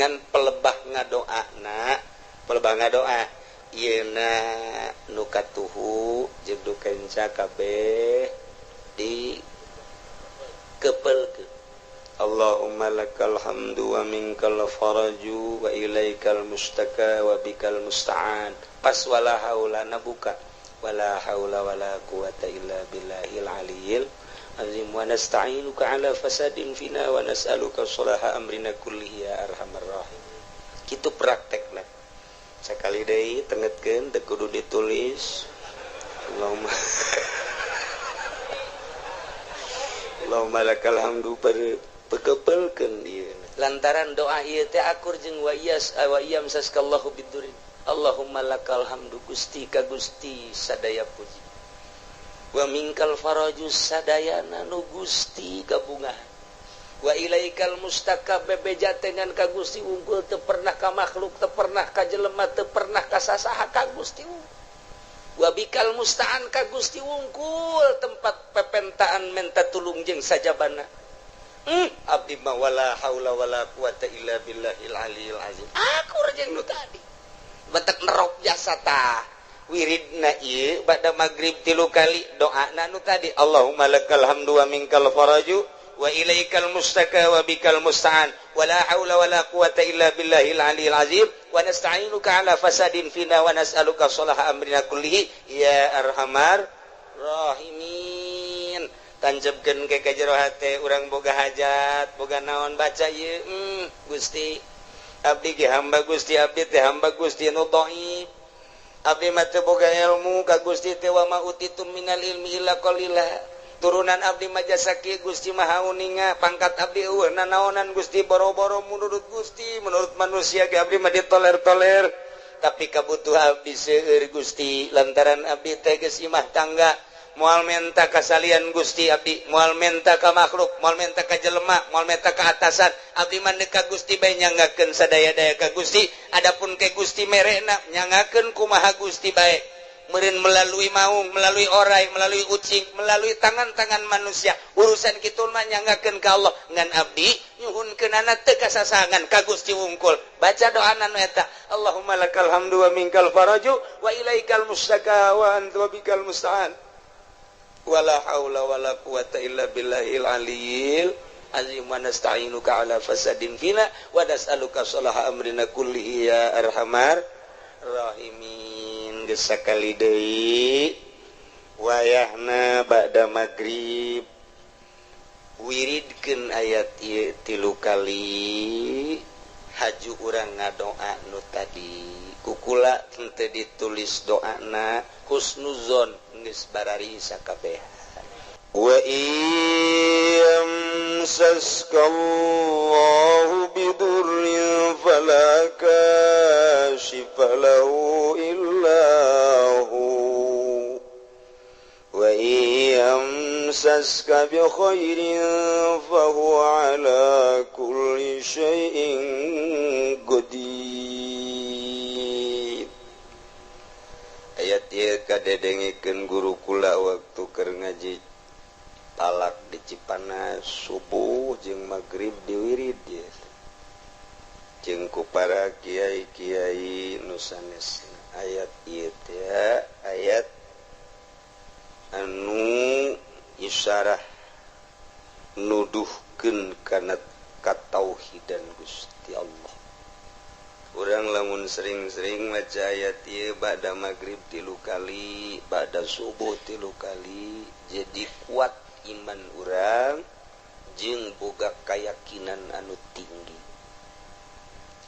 ngan pelebah ngadoa yeuna nukatuhu jeung dukenca kabeh di kepelkeun. Allahumma lakal hamdu wa minkal faraju wa ilaikal mustaka wa bikal musta'an. Pas wala haulana buka wala haula wala quwata illa billahil aliyil azim wa nasta'inuka ala fasadin fina wa nas'aluka sholaha amrina kullihi ya arhamar rahim. Kitu praktekna sakali deui tengetkeun teu kudu ditulis. Allahumma lakal hamdu pekepelkeun ieu lantaran doa ieu teh akur jeung wa iyam saskallahu bidurin. Allahumma lakal hamdu Gusti ka Gusti sadaya puji wa minkal faraju sadayana nu Gusti kabungahan wa ilaikal mustaka bebeja tengan ka Gusti unggul teu pernah ka makhluk teu pernah ka jelema teu pernah ka sasaha ka Gusti wa bikal musta'an ka Gusti wungkul tempat pepentaan menta tulung jeung sajabana. Abdi ma wala haula wala quwata illa billahil aliyil azim. Akur jeung nu tadi batak nerok jasa tah wiridna ieu bada magrib 3 kali doana nu tadi Allahumma lakal hamdu wa minkal faraju wa ilaikal mustaka wa bikal musta'an wala haula wala quwata illa billahil aliyil azim wa nasta'inuka ala fasadin fina wa nas'aluka sholaha amrina kullihi ya arhamar rahimin. Tancapkeun ke ka jero hate urang boga hajat boga naon baca ieu Gusti abdi ge hamba Gusti abdi teh hamba Gusti nu dhaif abdi mah teu boga ilmu ka Gusti teh wa ma utitum minal ilmi illa qalila turunan abdi mah jasa kieu Gusti maha uninga pangkat abdi eueuh nanaonan Gusti boro-boro menurut Gusti menurut manusia ge abdi mah ditoler-toler tapi kabutuhan abdi seueur Gusti lantaran abdi teh geus imah tangga moal menta kasalian Gusti abdi moal menta ka makhluk moal menta ka jelema moal menta ka atasan abdi mah ka Gusti bae nyangakeun sadaya-daya ka Gusti adapun ke Gusti merena nyangakeun kumaha Gusti bae meureun melalui maung melalui orai melalui ucing melalui tangan-tangan manusia urusan kitu mah nyangakeun ka Allah ngan abdi nyuhunkeunana teu kasasangan ka Gusti wungkul baca doana nu eta Allahumma lakal hamdu wa minkal faraju wa ilaikal mustaka wa anta bikal musta'an wala haula wala quwata illa billahil aliyil azim wa nasta'inuka ala fasadin fina wa nas'aluka sholaha amrina kullihi ya arhamar rahimin. Geus sakali deui wayahna ba'da magrib wiridkeun ayat ieu 3 kali haju urang ngadoa nu tadi kukula teu ditulis doana husnuzon geus barari sakabehan. Wa iyam saskallahu bidurrin fala kashifa lahu illahu wa iyam saska bi khairin fahuwa ala kulli syai'in qadir. Ayat ieu kadedengikeun guru kula waktu keur ngaji talak di Cipanas subuh jeung magrib di wirid ya. Jeung ku para kiai-kiai nu sanesna ayat ieu teh ayat anu isyarah nuduhkeun kana katauhidan Gusti Allah. Urang lamun sering-sering maca ayat ieu ba'da magrib 3 kali, ba'da subuh 3 kali, jadi kuat iman urang jeung boga kayakinan anu tinggi.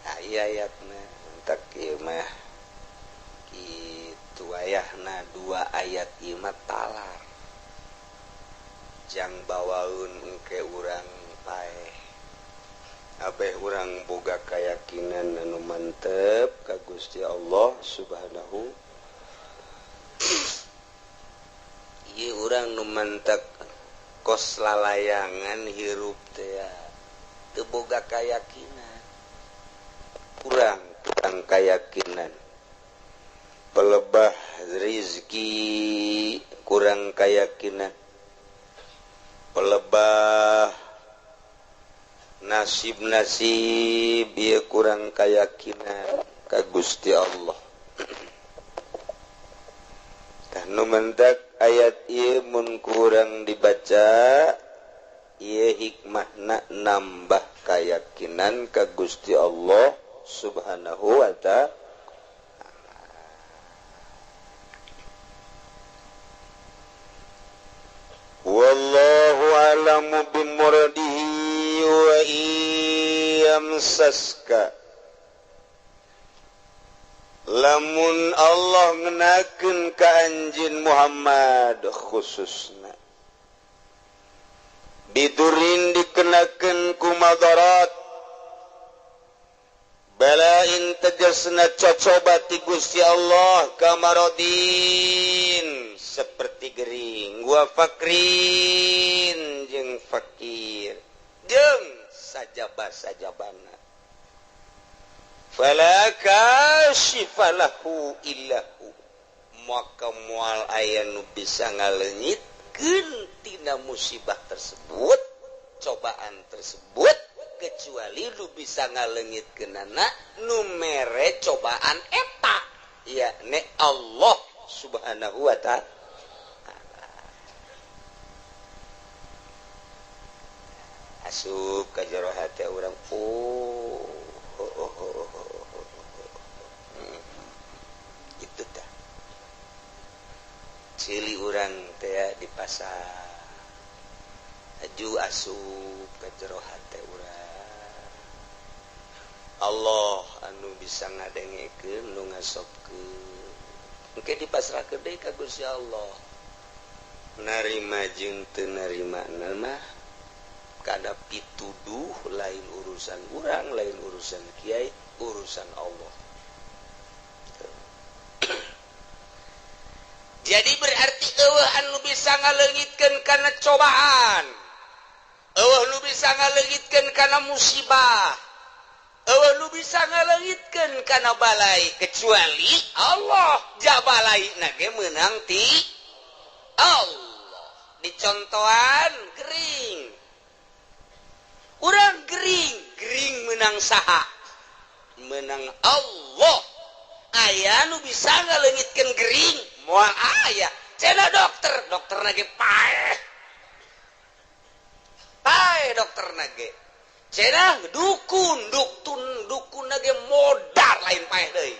Ayatna entak ieu mah kitu ayahna 2 ayat ieu mah talar. Jang bawaeun engke urang paeh. Abeh urang boga kayakinan anu mantep ka Gusti Allah Subhanahu. Ieu urang nu mantep kos lalayangan hirup teh teu boga kayakinan. Kurang kayakinan. Pelebah rezeki kurang kayakinan. Pelebah nasib-nasib bieu kurang keyakinan ka Gusti Allah. Tah nu mentak ayat ieu mun kurang dibaca ieu hikmahna nambah keyakinan ka Gusti Allah Subhanahu wa ta'ala. Wallahu a'lamu bimuradihi wa iyamsaska lamun Allah ngenakeun ka anjeun Muhammad khususna bidurin dikenakeun ku madarat balain tegasna cocoba ti Gusti Allah kamarodin seperti gering wa fakrin jeung fakir jeung sajabah-sajabana fala kashifalahu illahu maka moal aya nu bisa ngaleungitkeun tina musibah tersebut cobaan tersebut kecuali lu bisa ngaleungitkeunana nu mere cobaan eta yakni Allah Subhanahu wa ta'ala. Asup ka jero hati urang itu tah cili urang teh di pasar aju asup ka jero hati urang Allah anu bisa ngadengekeun nu ngasopkeun engke dipasrahkeun deui ka Gusti Allah narima jeung teu narimana mah kada pituduh lain urusan urang lain urusan kiai urusan Allah. Jadi berarti eueuh anu bisa ngaleungitkeun kana cobaan eueuh nu bisa ngaleungitkeun kana musibah eueuh nu bisa ngaleungitkeun kana balai kecuali Allah jabalaina ge meunang ti Allah. Dicontohan gering urang gering menang saha menang Allah aya nu bisa ngaleungitkeun gering moal aya cenah dokter nage paeh dokter nage cenah dukun nage modal lain paeh deui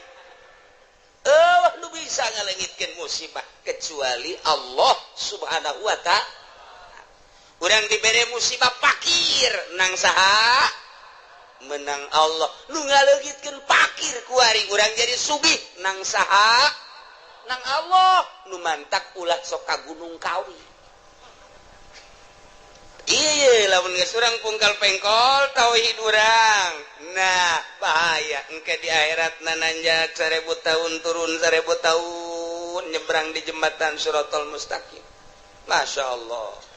nu bisa ngaleungitkeun musibah kecuali Allah Subhanahu wa ta'ala. Urang dibere musibah fakir nang saha menang Allah nu ngaleungitkeun fakir kuari urang jadi sugih nang saha nang Allah nu mantak ulah sok ka Gunung Kawi ieu lamun geus urang pungkal pengkol tauhid urang nah bahaya engke di akhiratna nanjak 1000 tahun turun 1000 tahun nyebrang di jembatan Siratal Mustaqim. Masya Allah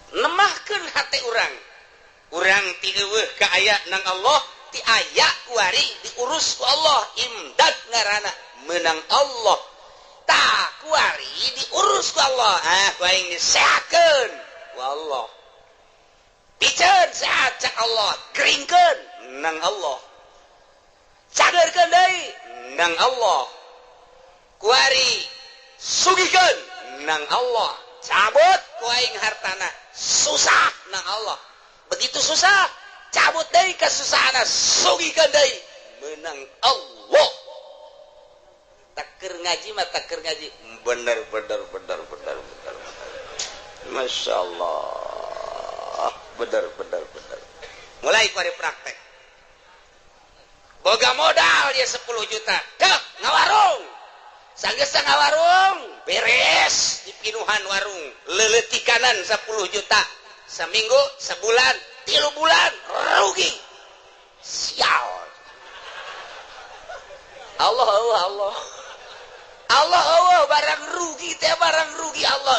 nemahkeun hati urang ti eueuh ka aya nang Allah ti aya kuari diurus ku Allah imdad ngaranna menang Allah tah kuari diurus ku Allah ku aing disehatkeun ku Allah piceun sehat cak Allah geringkeun nang Allah cageurkeun deui nang Allah kuari sugihkeun nang Allah cabut ku aing hartana susah nang Allah begitu susah cabut deui kasusahana sugihkeun deui meunang Allah takeur ngaji mah takeur ngaji bener Masya Allah bener mulai kuari praktek boga modal dia 10 juta dek ngawarung sanggeus ngawarung beres di pinuhan warung leuleutik kanan 10 juta seminggu sebulan 3 bulan rugi sial Allah barang rugi teh barang rugi Allah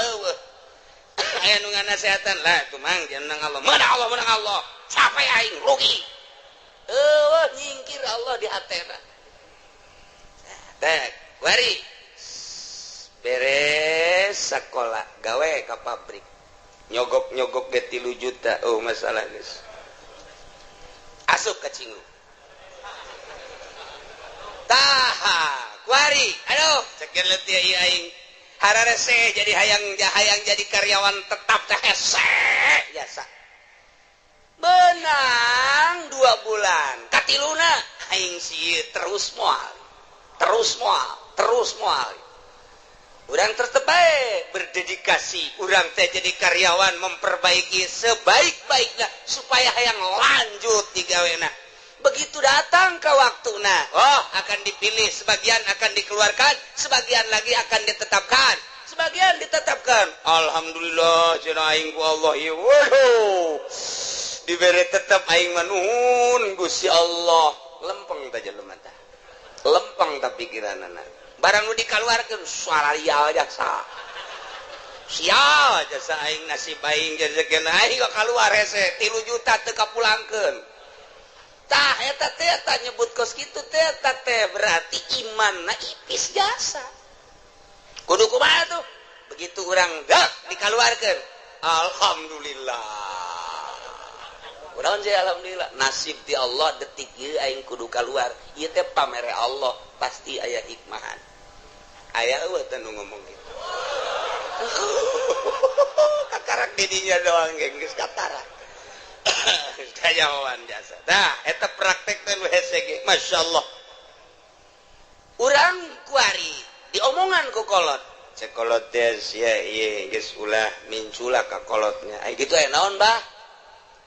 aya nu nganasehatan lah tuh mang jeneng Allah menang Allah capek aing rugi nyingkir Allah di hatena teh wari beres sekolah gawe ke pabrik nyogok ge 3 juta. Oh masalah geus asup ka cinggu taha kuari aduh cekeun leutik ieu aing hararese jadi hayang jadi karyawan tetap teh hese jasa benang 2 bulan katiluna aing sieu terus moal urang tetep bae berdedikasi urang teh jadi karyawan memperbaiki sebaik-baiknya supaya hayang lanjut di gawena begitu datang ke waktuna akan dipilih sebagian akan dikeluarkan sebagian lagi akan ditetapkan alhamdulillah cenah aing ku Allah ieu waduh dibere tetep aing manuhun Gusti Allah lempeng teh jelema teh lempeng teh pikiranna barang nu dikaluarkeun suaraya jasa sial jasa aing nasib aing rezekina aing kaluar hese 3 juta teu kapulangkeun tah eta teh nyebut kos kitu teh berarti imanna ipis jasa kudu kumaha tuh begitu urang dikaluarkeun alhamdulillah kunaon sih alhamdulillah nasib di Allah detik ieu aing kudu kaluar ieu teh pamere Allah pasti aya hikmahan aya eueuh teh nu ngomong gitu kakarak didinya doang geus katarak kayawan jasa tah eta praktek teh nu hese ge masyaallah urang kuari diomongan ku kolot cek kolot teh sia ieu geus ulah mincula ka kolotnya ai kitu aya naon bah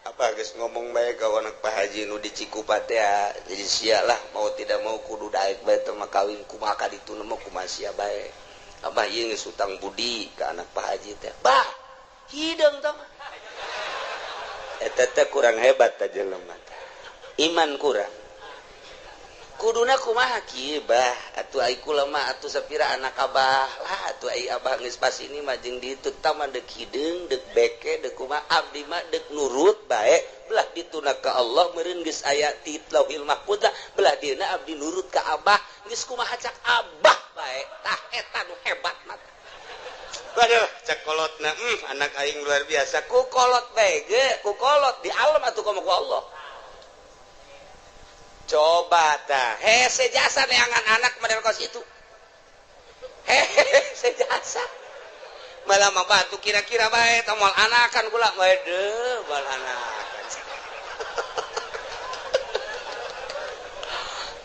apa geus ngomong bae ka anak Pak Haji nu di Cikupa teh jadi sia lah mau tidak mau kudu daek bae teh mah kawin kumaha ka ditu mah kumaha sia bae abah ieu geus utang budi ka anak Pak Haji teh bah hideung teh mah eta teh kurang hebat teh jelema teh iman kurang kuduna kumaha kieu bah atuh ai kula mah atuh sapira anak abah lah atuh ai abah geus pas ini mah jeung ditu tah mah deuk hideung deuk beke deuk kumaha abdi mah deuk nurut bae belah dituna ka Allah meureun geus aya ti Lauhil Mahfuz belah dieuna abdi nurut ka abah geus kumaha cak abah bae tah eta nu hebat mah waduh cak kolotna anak aing luar biasa ku kolot bae ge ku kolot di alam atuh komo ku Allah coba tah hese jasa neangan anak model kos itu hese jasa malah mah batu kira-kira bae tah moal anakan kula waduh moal anakan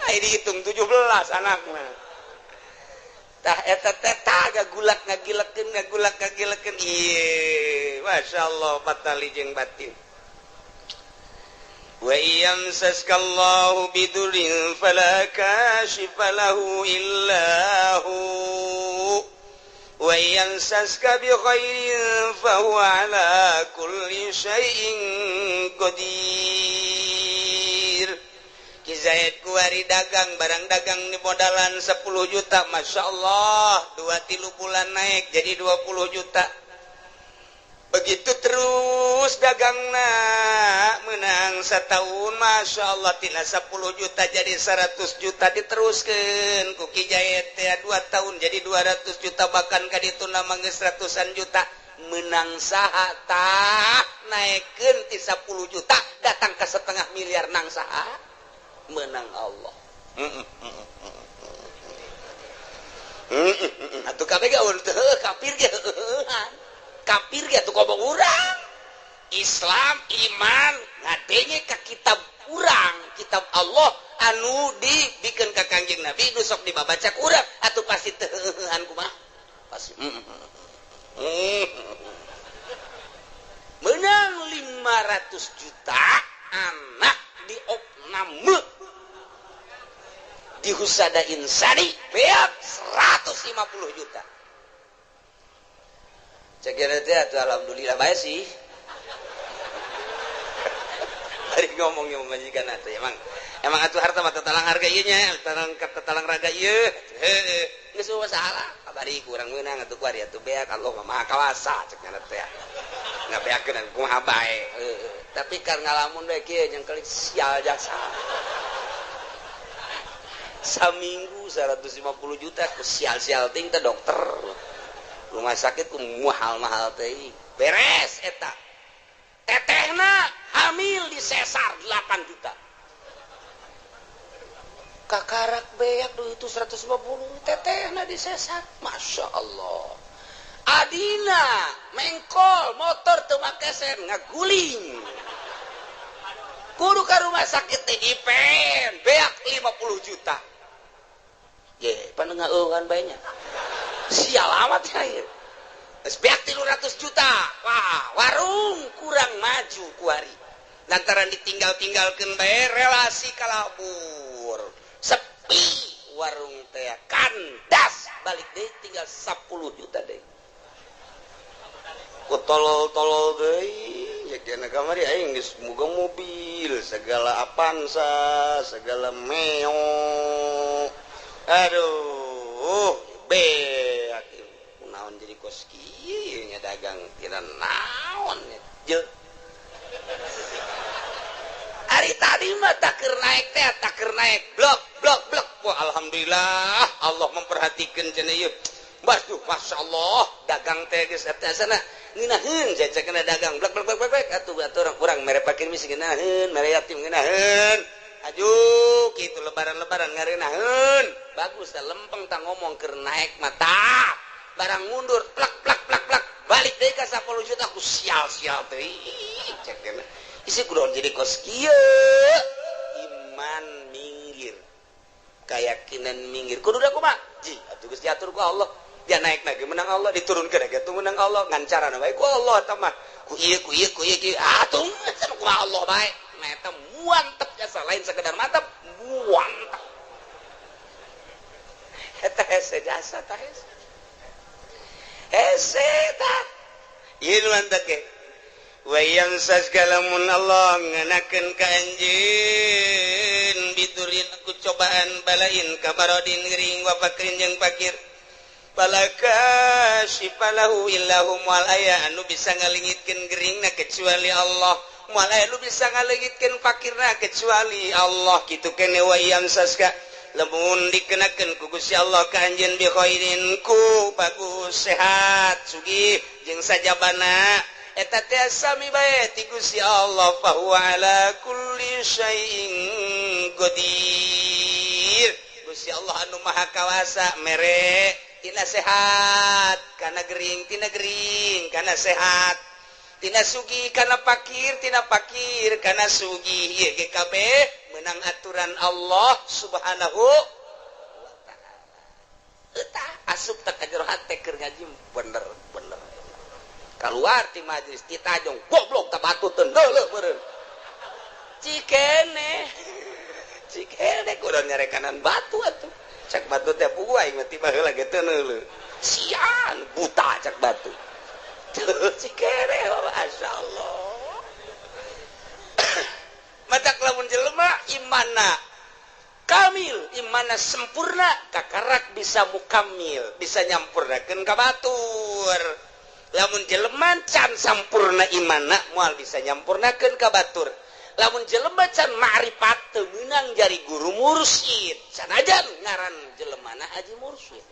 ai dihitung 17 anakna tah eta teh tah gagulak ngagilekeun ieu masyaallah patali jeung batin wa yamsaskallahu bidurin fala kashifa lahu illahu wa yamsaska bi khairin fa huwa ala kulli syai'in qadir Ki Zaid kuari dagang barang dagang di modalan 10 juta masyaallah 2-3 bulan naik jadi 20 juta begitu terus dagangna menang setahun masyaallah tina 10 juta jadi 100 juta diteruskeun ku Ki Jayet teh 2 tahun jadi 200 juta bahkan ka ditu na mah geus ratusan juta menang saha tah naikeun ti 10 juta datang ke 1/2 miliar nang saha menang Allah atuh kabeh gaul teu kafir ge kafir ya tuh kobong urang Islam iman ngadenge ka kitab urang kitab Allah anu dibikeun ka Kangjeng Nabi nu sok dibabaca ku urang atuh pasti teu heuhan kumaha pasti menang 500 juta anak di opnam di Husada Insani beak 150 juta cekira teh atuh alhamdulillah bae sih. Ari ngomongnya majikan atuh emang atuh harta mah tetalang harga ieu nya, tetalang raga ieu. Heueuh, geus masalah. Kabari kurang meunang atuh kuari atuh beak Allah mah maha kawasa cekna teh. Ngabeakeun kumaha bae. Tapi kan ngalamun bae kieu jeung kelik sial jasa. Saminggu 150 juta ku sial-sial ting teh dokter. rumah sakit ku mahal-mahal teh beres eta tetehna hamil di sesar 8 juta kakarak beak duit itu 150 tetehna di sesar masya Allah adina mengkol motor teu make sen ngaguling kudu ka rumah sakit teh dipen beak 50 juta ye panengaeuhan bae nya sial amat ya beak 300 juta wah warung kurang maju kuari lantaran ditinggal-tinggalkeun bae relasi kalabur sepi warung teh kandas balik deh tinggal 10 juta deh ku tolol-tolol deui jadi anak kamari aing geus boga mobil segala Avanza segala Meo aduh beak naon jadi kos kieu nya dagang tira naon je hari tadi mah takeur naik teh takeur naik blok wah alhamdulillah Allah memperhatikan cenah ieu waduh masyaallah dagang teh geus eta sana ngeunaheun jajakeun dagang blok atuh urang mere pakir misi ngeunaheun mere yatim ngeunaheun aduh kitu lebaran ngareunaheun bagus tah lempeng tah ngomong keur naik mata barang mundur plak balik deui ka 10 juta aku sial teh cek kana isi kudu jadi kos kieu iman minggir keyakinan minggir kudu da kumaha ji atuh geus diatur ku Allah dia naik lagi menang Allah diturunkeun lagi atuh menang Allah ngancarana bae ku Allah eta mah ku ieu atuh kumaha Allah bae nah eta muantep jasa lain sekedar mantep muantep eta hese jasa tah hese tah ieu mantep ge wayang saskalamun Allah nganakeun ka anjeun biturin aku cobaan balain kabarodin gering wa fakrin jeung fakir balaka sifalahu illahum wal aya anu bisa ngalingitkeun geringna kecuali Allah moal aya anu bisa ngalingitkeun fakirna kecuali Allah kitu keneh wayang saska lamun dikenakeun ku Gusti Allah ka anjeun bi khairin ku bagus sehat sugih jeung sajabana eta teh sami bae ti Gusti Allah fa huwa ala kulli syai'in qadir Gusti Allah anu maha kawasa mere tina sehat kana gering kana sehat tina sugih kana fakir kana sugih ieu ge kabeh meunang aturan Allah subhanahu wa taala eta asup teh ka jero hate keur ngaji bener keluar ti majlis ditajong goblok teh batu teu deuleuh meureun cikene kudu nyarekanan batu atuh cak batu teh puai mah tiba heula ge teu neuleuh sian buta cak batu cikene masyaallah matak lamun jelema imanna kamil imanna sempurna kakarak bisa mukamil bisa nyampurnakeun ka batur lamun jelema can sampurna imanna moal bisa nyampurnakeun ka batur lamun jelema can ma'rifat teu meunang jari guru mursyid sanajan ngaran jelemana haji mursyid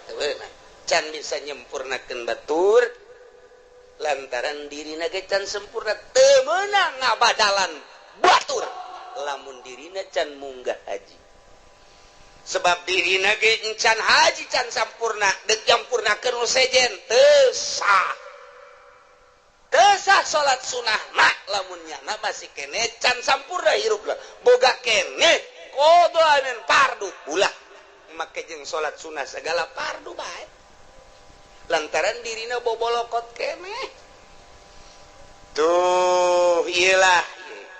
teu beunang can bisa nyempurnakeun batur lantaran dirina ge can sempurna teu meunang ngabadalan batur lamun dirina can munggah haji sebab dirina ge encan haji can sampurna deuk nyampurnakeun nu sejen teu sah salat sunah mak lamun nyana masih kene can sampurna hirupna boga kene kodoaneun fardu ulah make jeung salat sunah segala fardu bae lantaran dirina bobolokot kene tuh iyalah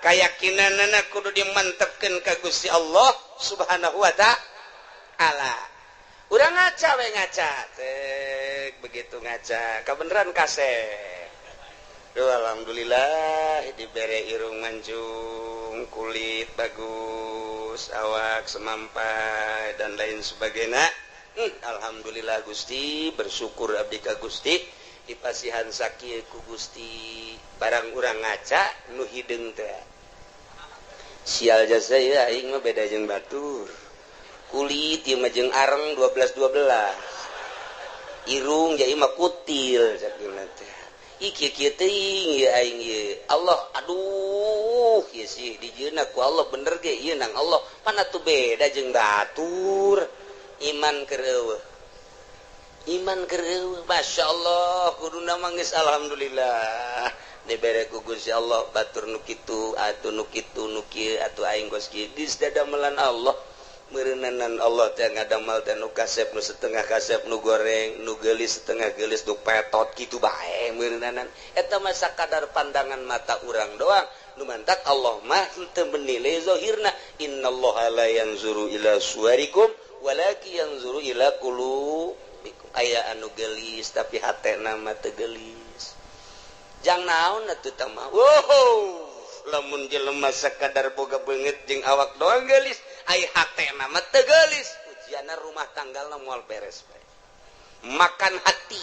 keyakinanna kudu dimantepkeun ka Gusti Allah subhanahu wa ta'ala urang ngaca we ngaca tek begitu ngaca kabeneran kasep alhamdulillah dibere irung mancung kulit bagus awak semampai dan lain sebagainya alhamdulillah Gusti bersyukur abdi ka Gusti dipasihan sakieu ku Gusti barang urang ngaca nu hideung teh sial jasa ieu aing mah beda jeung batur kulit ieu mah jeung areng 12 irung jadi mah kutil sakieu teh iki kieu teuing ieu aing ieu Allah aduh ieu sih dijieunna ku Allah bener ge ieu nang Allah mana tuh beda jeung batur iman keur eueuh masyaallah kuduna mah geus alhamdulillah dibere ku Gusti Allah batur nu kitu atuh nu kitu nu kieu atuh aing geus kieu geus dadamelan Allah meureunanan Allah teh ngadamal teh nu kasep nu setengah kasep nu goreng nu geulis setengah geulis nu petot kitu bae meureunanan eta mah sakadar pandangan mata urang doang nu mantak Allah mah teu menilai zahirna innallaha la yanzuru ila suwarikum walakin yanzuru ila qulubikum aya anu geulis tapi hatena mah teu geulis jang naon atuh tah mah wow lamun jelema sakadar boga beungeut jeung awak doang geulis ai hatena mah teu geulis ujianna rumah tanggalna moal beres bae makan hati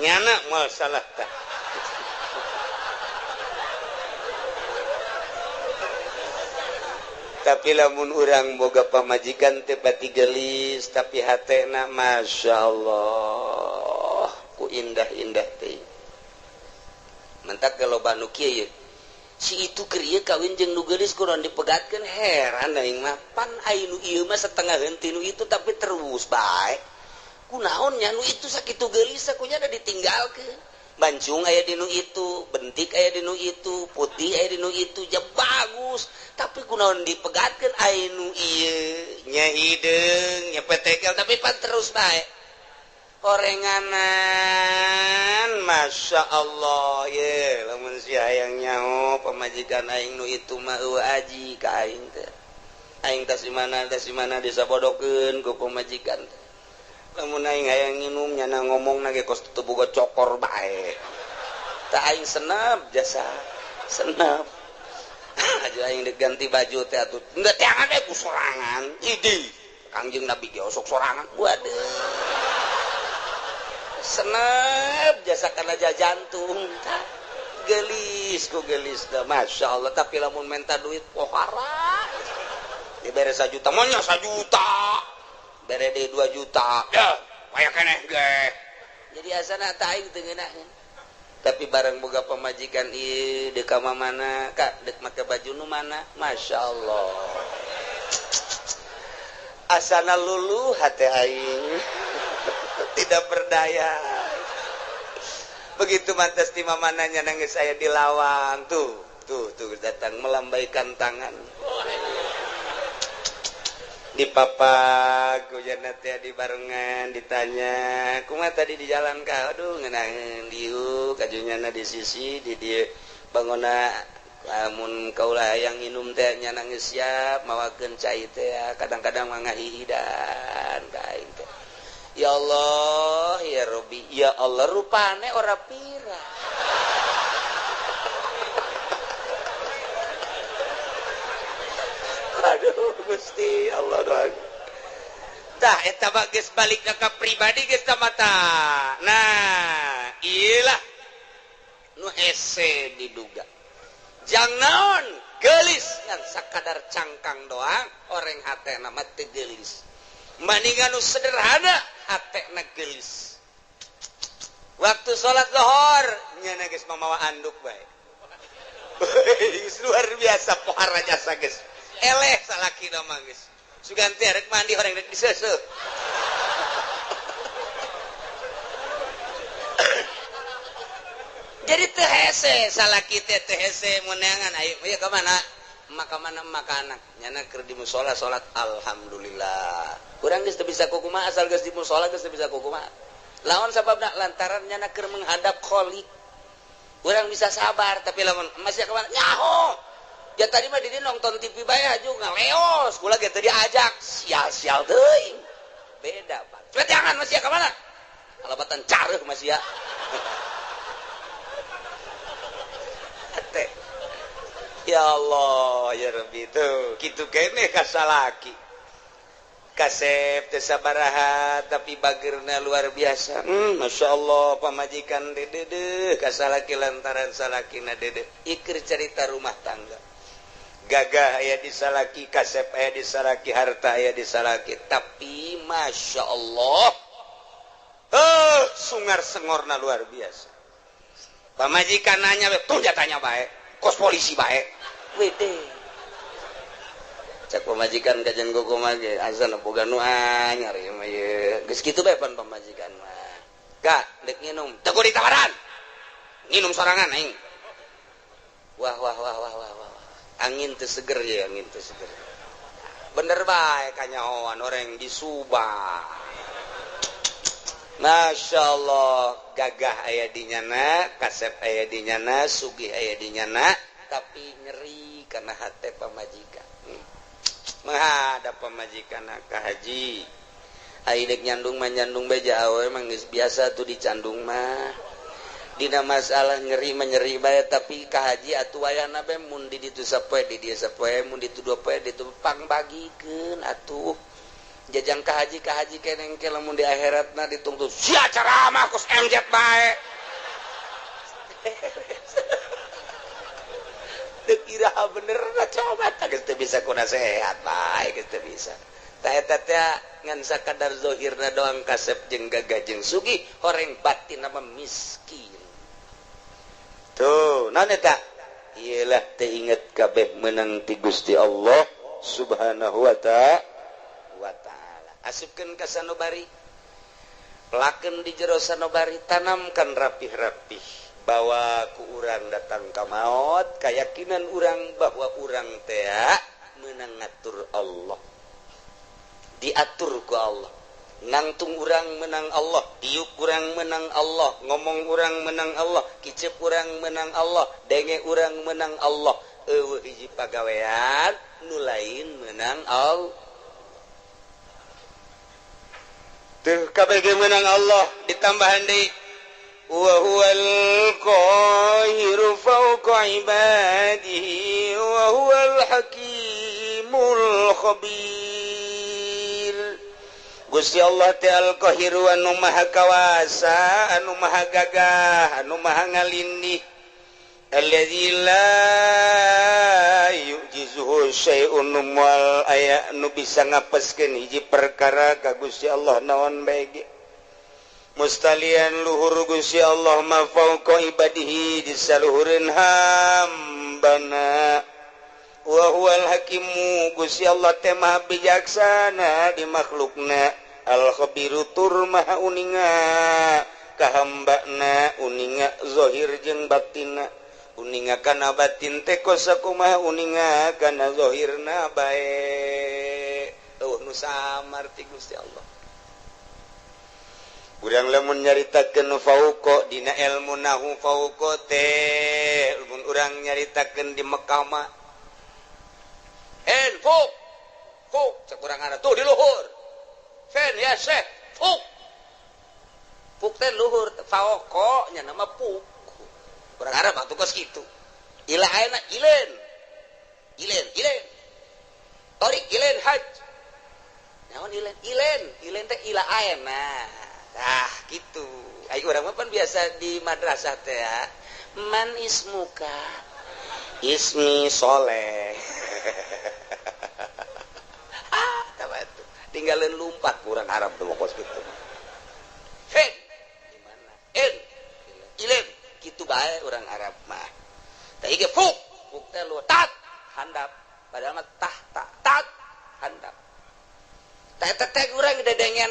nyana moal salah tah tapi lamun urang boga pamajikan teh pati geulis tapi hatena masyaallah ku indah-indah teh mentak loba nu kieu si itu krieu kawin jeung nu geulis kunaon dipegatkeun heran aing mah pan aya nu ieu mah setengah henteu nu itu tapi terus bae kunaon nya nu itu sakitu geulis sakunya da ditinggalkeun bancung aya di nu itu bentik aya di nu itu putih aya di nu itu ja bagus tapi kunaon dipegatkeun aya nu ieu nya hideung nya petekel tapi pan terus bae orenganan Masya Allah ye lamun si hayang nyaho pamajikan aing nu itu mah eueuh aji ka aing teh aing teh si mana disabodokeun ku pamajikan teh lamun aing hayang nginum nyana ngomongna ge kos teu boga cokor bae tah aing senep jasa senep aja aing diganti baju teh atuh enggak teangan we ku sorangan idi Kangjeng Nabi ge osok sorangan waduh senep jasa karena jantung gelis ku gelis dah Masya Allah tapi lamun minta duit pohara dibere 1 juta monya 1 juta bere deh 2 juta ya kayak keneh ge jadi asana taing teu ngeunaheun tapi bareng boga pamajikan ieu deuk ka mana kak deuk make baju nu mana Masya Allah asana luluh hate aing tidak berdaya begitu mantas ti mamananya nangis saya dilawang tuh datang melambaikan tangan di papa kujana teh di barengan ditanya kumaha tadi di jalan ka aduh ngeunaheun dieu kajunyana di sisi di dieu bangona lamun kaula hayang nginum teh nya nangis siap mawakeun cai teh kadang-kadang mangahihidan ka aing teh ya Allah ya Rabbi ya Allah rupane ora pira aduh Gusti Allah doang tah eta mah geus balik ka pribadi geus tah mata nah iyalah nu hese diduga jang naon geulis ngan sakadar cangkang doang oreng hatena mah teu geulis maningan nu sederhana hatena geulis waktu salat zuhur nyana geus mamawa anduk bae luar biasa pohara jasa geus eleh salaki na mah geus suganti arek mandi horeng rek diseuseuh jadi teu hese salaki teh teu hese meunangan ayo ka mana maka anak nyana keur di mushola salat alhamdulillah urang geus teu bisa kukumaha asal geus di mushola geus teu bisa kukumaha lawan sababna lantaran nyana keur menghadap kholiq urang bisa sabar tapi lamun masih ka mana nyaho ya tadi mah di nonton TV bae aju ngaleos kula ge teu diajak sial-sial teuing beda Pak coba jangan masih ka mana alabatan careuh masih ya ya Allah ya Rabbi tuh kitu keneh ka salaki kasep teu sabaraha tapi bageurna luar biasa Masya Allah pamajikan dedeh ka salaki lantaran salakina dedeh ikir cerita rumah tangga gagah aya di salaki kasep aya di salaki harta aya di salaki tapi Masya Allah sungar sengorna luar biasa. Pamajikan nanya tuh jatanya baik, kos polisi baik. Wede. Cak pamajikan kajian kumaha ge asa boga nu anyar ieu mah ye. Geus kitu bae pan pamajikan mah. Kak, dek nginum, teu ditawaran. Nginum sorangan aing. Wah. Angin teu seger ya, angin teu seger. Bener bae kanyahoan orang di Subang. Masya Allah, gagah aya di nyana, kasep aya di nyana, sugih aya di nyana, tapi nyeri karena hati pamajikan. Menghadap pamajikan ke haji. Aidek nyandung beja awe emang biasa tuh dicandung mah. Dina masalah nyeri menyeri bae tapi ka haji atuh wayahna bae mun di ditu sapoe di dieu sapoe mun ditu dua poe ditu pang bagikeun atuh. Jajang ka haji keneng ke lamun di akhiratna ditungtu sia ceramah kos MZ bae. Teu kira bener coba geus teu bisa kuna sehat bae geus teu bisa. Tah eta teh ngan sakadar zahirna doang kasep jeung gagah jeung sugih horeng batin mah miskin. Tuh, naon eta? Iyalah teh inget kabeh menang ti Gusti Allah Subhanahu wa ta'ala. Asupkeun ka sanubari. Pelakeun di jero sanubari, tanamkan rapih-rapih bahwa ku urang datang ka maot, keyakinan urang bahwa urang teh meunang ngatur Allah. Diatur ku Allah. Nangtung urang menang Allah, diuk urang menang Allah, ngomong urang menang Allah, kicep urang menang Allah, denge urang menang Allah. Eueuh hiji pagawean nu lain menang Allah. Teu kabeh menang Allah ditambahan deui wa huwal qahiru fawqa ibadihi wa huwal hakimul khabir. Gusti Allah teh al-qahiru anu maha kawasa, anu maha gagah, anu maha ngalindih. Alladzi la yu'jizuhu syai'un wal aya nu bisa ngapeskeun hiji perkara ka Gusti Allah naon bae ge. Mustalian luhur Gusti Allah ma fauqa ibadihi di saluhureun hambana. Wa huwal hakimu Gusti Allah teh maha bijaksana di makhlukna. Al khabiru tur maha uninga ka hambana, uninga zahir jeung batinna. Uninga kana batin teh kosakumaha uninga kana zahirna bae. Nu samar ti Gusti Allah. Urang lamun nyaritakeun fauqa dina ilmu nahu fauqa teh mun urang nyaritakeun di Mekah mah fuk cek urang ngaran tuh di luhur fen ya syekh fuk teh luhur fauqa nya nama fuk urang Arab atuh kos kitu ilah ayeuna ilen torik ilen haj naon ilen teh ilah ayeuna tah kitu ai urang mah pan biasa di madrasah teh ya man ismuka ismi soleh tinggalin lumpat kurang Arab tuh kos gitu. Fen gimana? Ilen gitu bae orang Arab mah. Tah ieu fuk teh lu tat handap padahal mah tat handap. Tah eta teh urang dedengian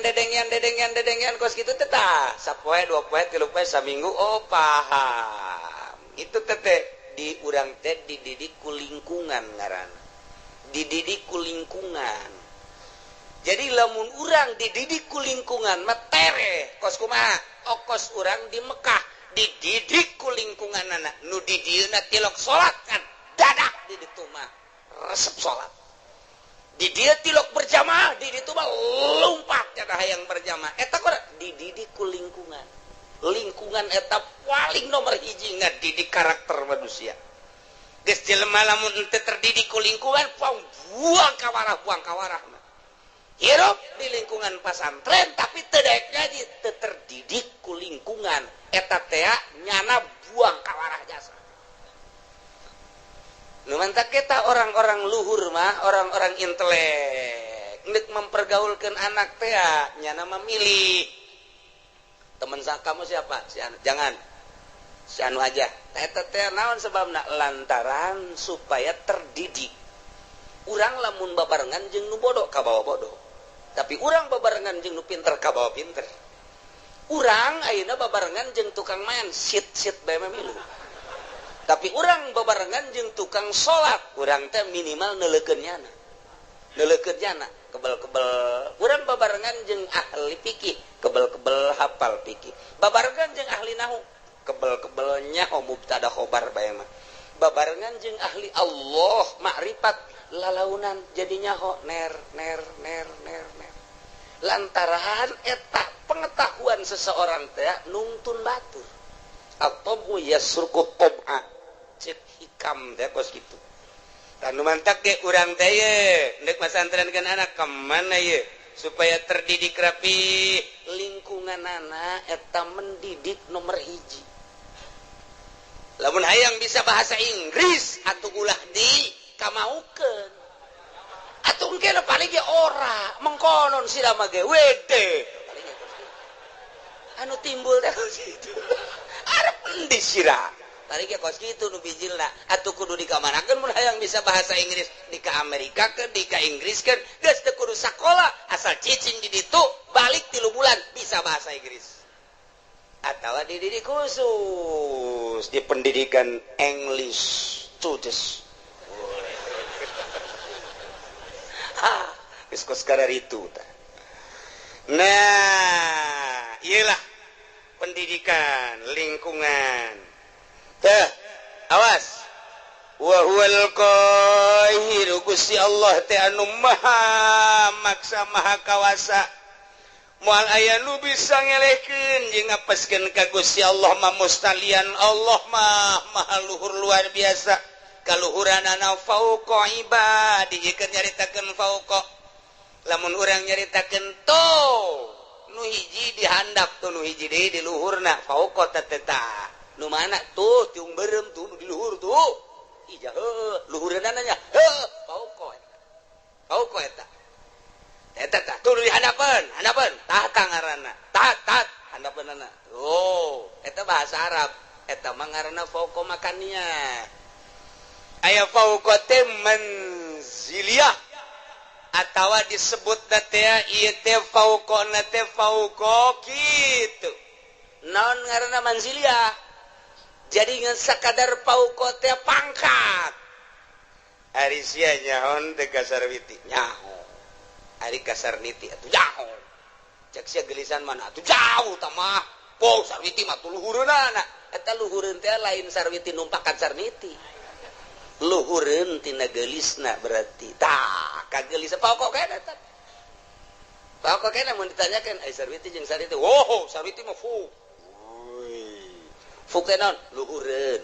kos kitu teh tah sapoe dua poe tilu poe saminggu oh paham. Itu teh di urang teh dididik ku lingkungan ngaranna. Dididik ku lingkungan. Jadi lamun urang dididik ku lingkungan metere kos kumaha okos urang di Mekah dididik ku lingkungan anak nu di dieuna tilok salat kan dadak di ditu mah resep salat di dieu tilok berjamaah di ditu mah lumpat cenah hayang berjamaah eta kora dididik ku lingkungan eta paling nomor hiji ngadidik karakter manusia geus jelema lamun teu terdidik ku lingkungan buang kawarah hirup di lingkungan pesantren tapi tedeknya terdidik ku lingkungan eta teh nyana buang kawarah jasa. Nu mantap kita orang-orang luhur mah orang-orang intelek ngeuk mempergaulkeun anak teh nyana memilih teman kamu siapa? Si anu. Jangan. Si anu aja. Eta teh naon sebabna? Lantaran supaya terdidik. Urang lamun babarengan jeung nu bodoh ka bawa bodoh. Tapi urang babarengan jeung nu pinter ka bawa pinter. Urang ayeuna babarengan jeung tukang main sit-sit bae milu. Tapi urang babarengan jeung tukang salat, urang teh minimal neulekeun nyana. Neulekeun nyana, kebel-kebel. Urang babarengan jeung ahli fikih, kebel-kebel hafal fikih. Babarengan jeung ahli nahwu, kebel-kebel nyaho mubtada khobar bae mah. Babarengan jeung ahli Allah, makrifat lalaunan jadinya ho ner. Lantaran eta pengetahuan seseorang teh nungtun batur. Atau yasruku qob'a cek hikam teh kos kitu. Tanu mantak ge urang teh ye ndek masantrenkeun anak ka mana ye supaya terdidik rapi lingkunganana eta mendidik nomor hiji. Lamun hayang bisa bahasa Inggris atuh ulah di kamaukeun. Atuh engke paling ge ora mengkonon sira mah ge wede. Anu timbul teh kitu. Arep endi sira? Paling ge kos kitu nu bijilna. Atuh kudu dikamanakeun mun hayang bisa bahasa Inggris di ka Amerika ke di ka Inggris kan geus teu kudu sakola asal cicing di ditu balik 3 bulan bisa bahasa Inggris. Atau dididik khusus di pendidikan English studies. Geus kadar itu. Nah, iyalah pendidikan lingkungan. Teh, awas. Wa huwal qahiru Gusti Allah teh anu maha maksa maha kawasa. Moal aya nu bisa ngelehkeun jeung ngapeskeun ka Gusti Allah mah mustalian Allah mah maha luhur luar biasa. Kaluhuranana fauqa ibadi jikeun nyaritakeun fauqa. Lamun urang nyaritakeun to nu hiji dihandap tuh nu hiji deui di luhurna fauqa tateta. Nu mana tuh tiung beureum tuh nu di luhur tuh. Ija heuh luhureunna nya heuh fauqa. Fauqa eta. Eta tah tuh di handapeun tah ngaranna tat handapeunana. Oh eta bahasa Arab eta mah ngaranna fauqa makania. Aya fauqa teh manziliyah atawa disebut teh ieu teh fauqana teh fauqa kitu. Naon ngaranna manziliyah? Jadi ngan sakadar fauqa teh pangkat. Ari sia nyaon teh kasarwiti nyaho. Ari kasarniti atuh nyaho. Cek sia gelisan mana atuh jauh tah mah. Po sarwiti mah tuh luhureunana. Eta luhureun teh lain sarwiti numpakan sarniti. Luhureun tina gelisna berarti tah kagelis pokok kana tah pokok kana mun ditanyakeun ai sarwiti jeung sarwiti woh sarwiti mah fu fu kana luhureun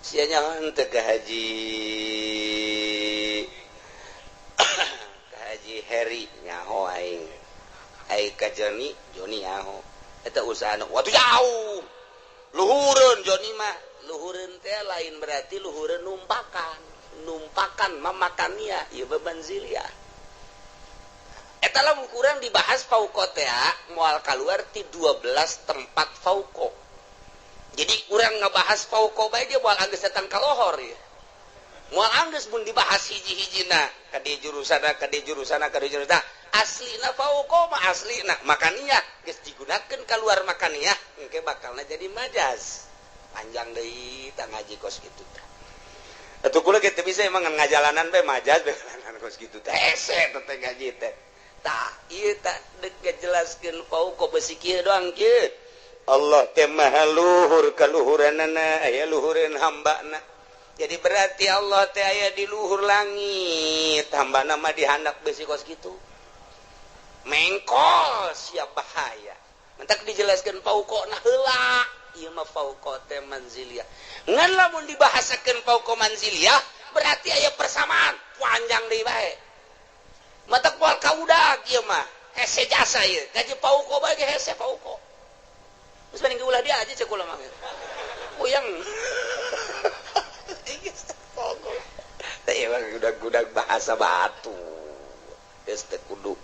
sia nyaon teh ka haji Heri nyaho aing ka Joni nyaho eta usahana watu jauh luhureun Joni mah luhureun teh lain berarti luhureun numpakan mamakania ieu beban ziliyah eta lamun kurang dibahas fauqa teh moal kaluar ti 12 tempat fauqa. Jadi urang ngabahas fauqa bae dia moal anggeus datang ka lohor ya. Moal anggeus mun dibahas hiji-hijina ka di jurusana aslina fauqa mah aslina makania geus digunakeun kaluar makania engke bakalna jadi majaz. Panjang deui tah ngaji kos kitu tah. Atuh kula kitu bisa emang ngajalanan bae majaz bae kos kitu teh. Hese teh ngaji teh. Tah ieu tah deuk ngajelaskeun fauqa besi kieu doang kieu. Allah teh maha luhur kaluhuranana aya luhureun hambana. Jadi berarti Allah teh aya di luhur langit, hambana mah dihandap besi kos kitu. Mengkol sia bahaya. Mentak dijelaskeun fauqana heula. Ieu mah fauqa teh manziliyah. Ngan lamun dibahasakeun fauqa manziliyah berarti aya persamaan panjang deui bae. Mata poal kaudag ieu mah hese jasa ieu. Gaji fauqa bae ge hese fauqa. Geus banding ulah dia aja cek ulah mah. Puyeng. Fauqa. Teh emang udah bahasa batu. Geus teh kudu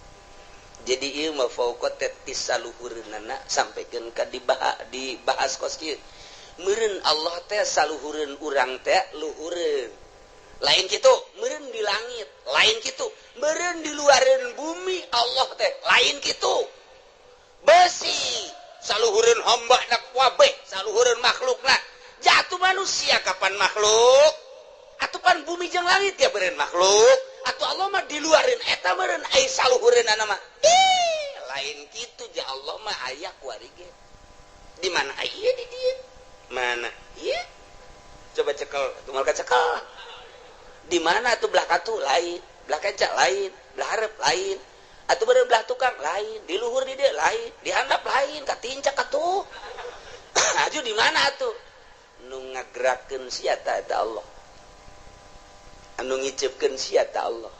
jadi ieu mah fauqa saluhureunana sampaikeun ka dibahas kos kieu meureun Allah teh saluhureun urang teh luhureun lain kitu meureun di langit lain kitu meureun di luareun bumi Allah teh lain kitu besi saluhureun hamba nak wabeh saluhureun makhlukna jatuh manusia kapan makhluk atupan bumi jeung langit ya beureun makhluk atuh Allah mah di luareun eta meureun ai saluhureunana mah lain kitu ja Allah mah aya kuari ge di mana aya di dieu mana ieu coba cekel tunggal kacekel di mana atuh belah katu lain belah kaca lain belah hareup lain atuh beureun belah tukang lain di luhur di dieu lain di handap lain katincak atuh aju di mana atuh nu ngagerakeun sia eta Allah anu ngiceupkeun sia ta Allah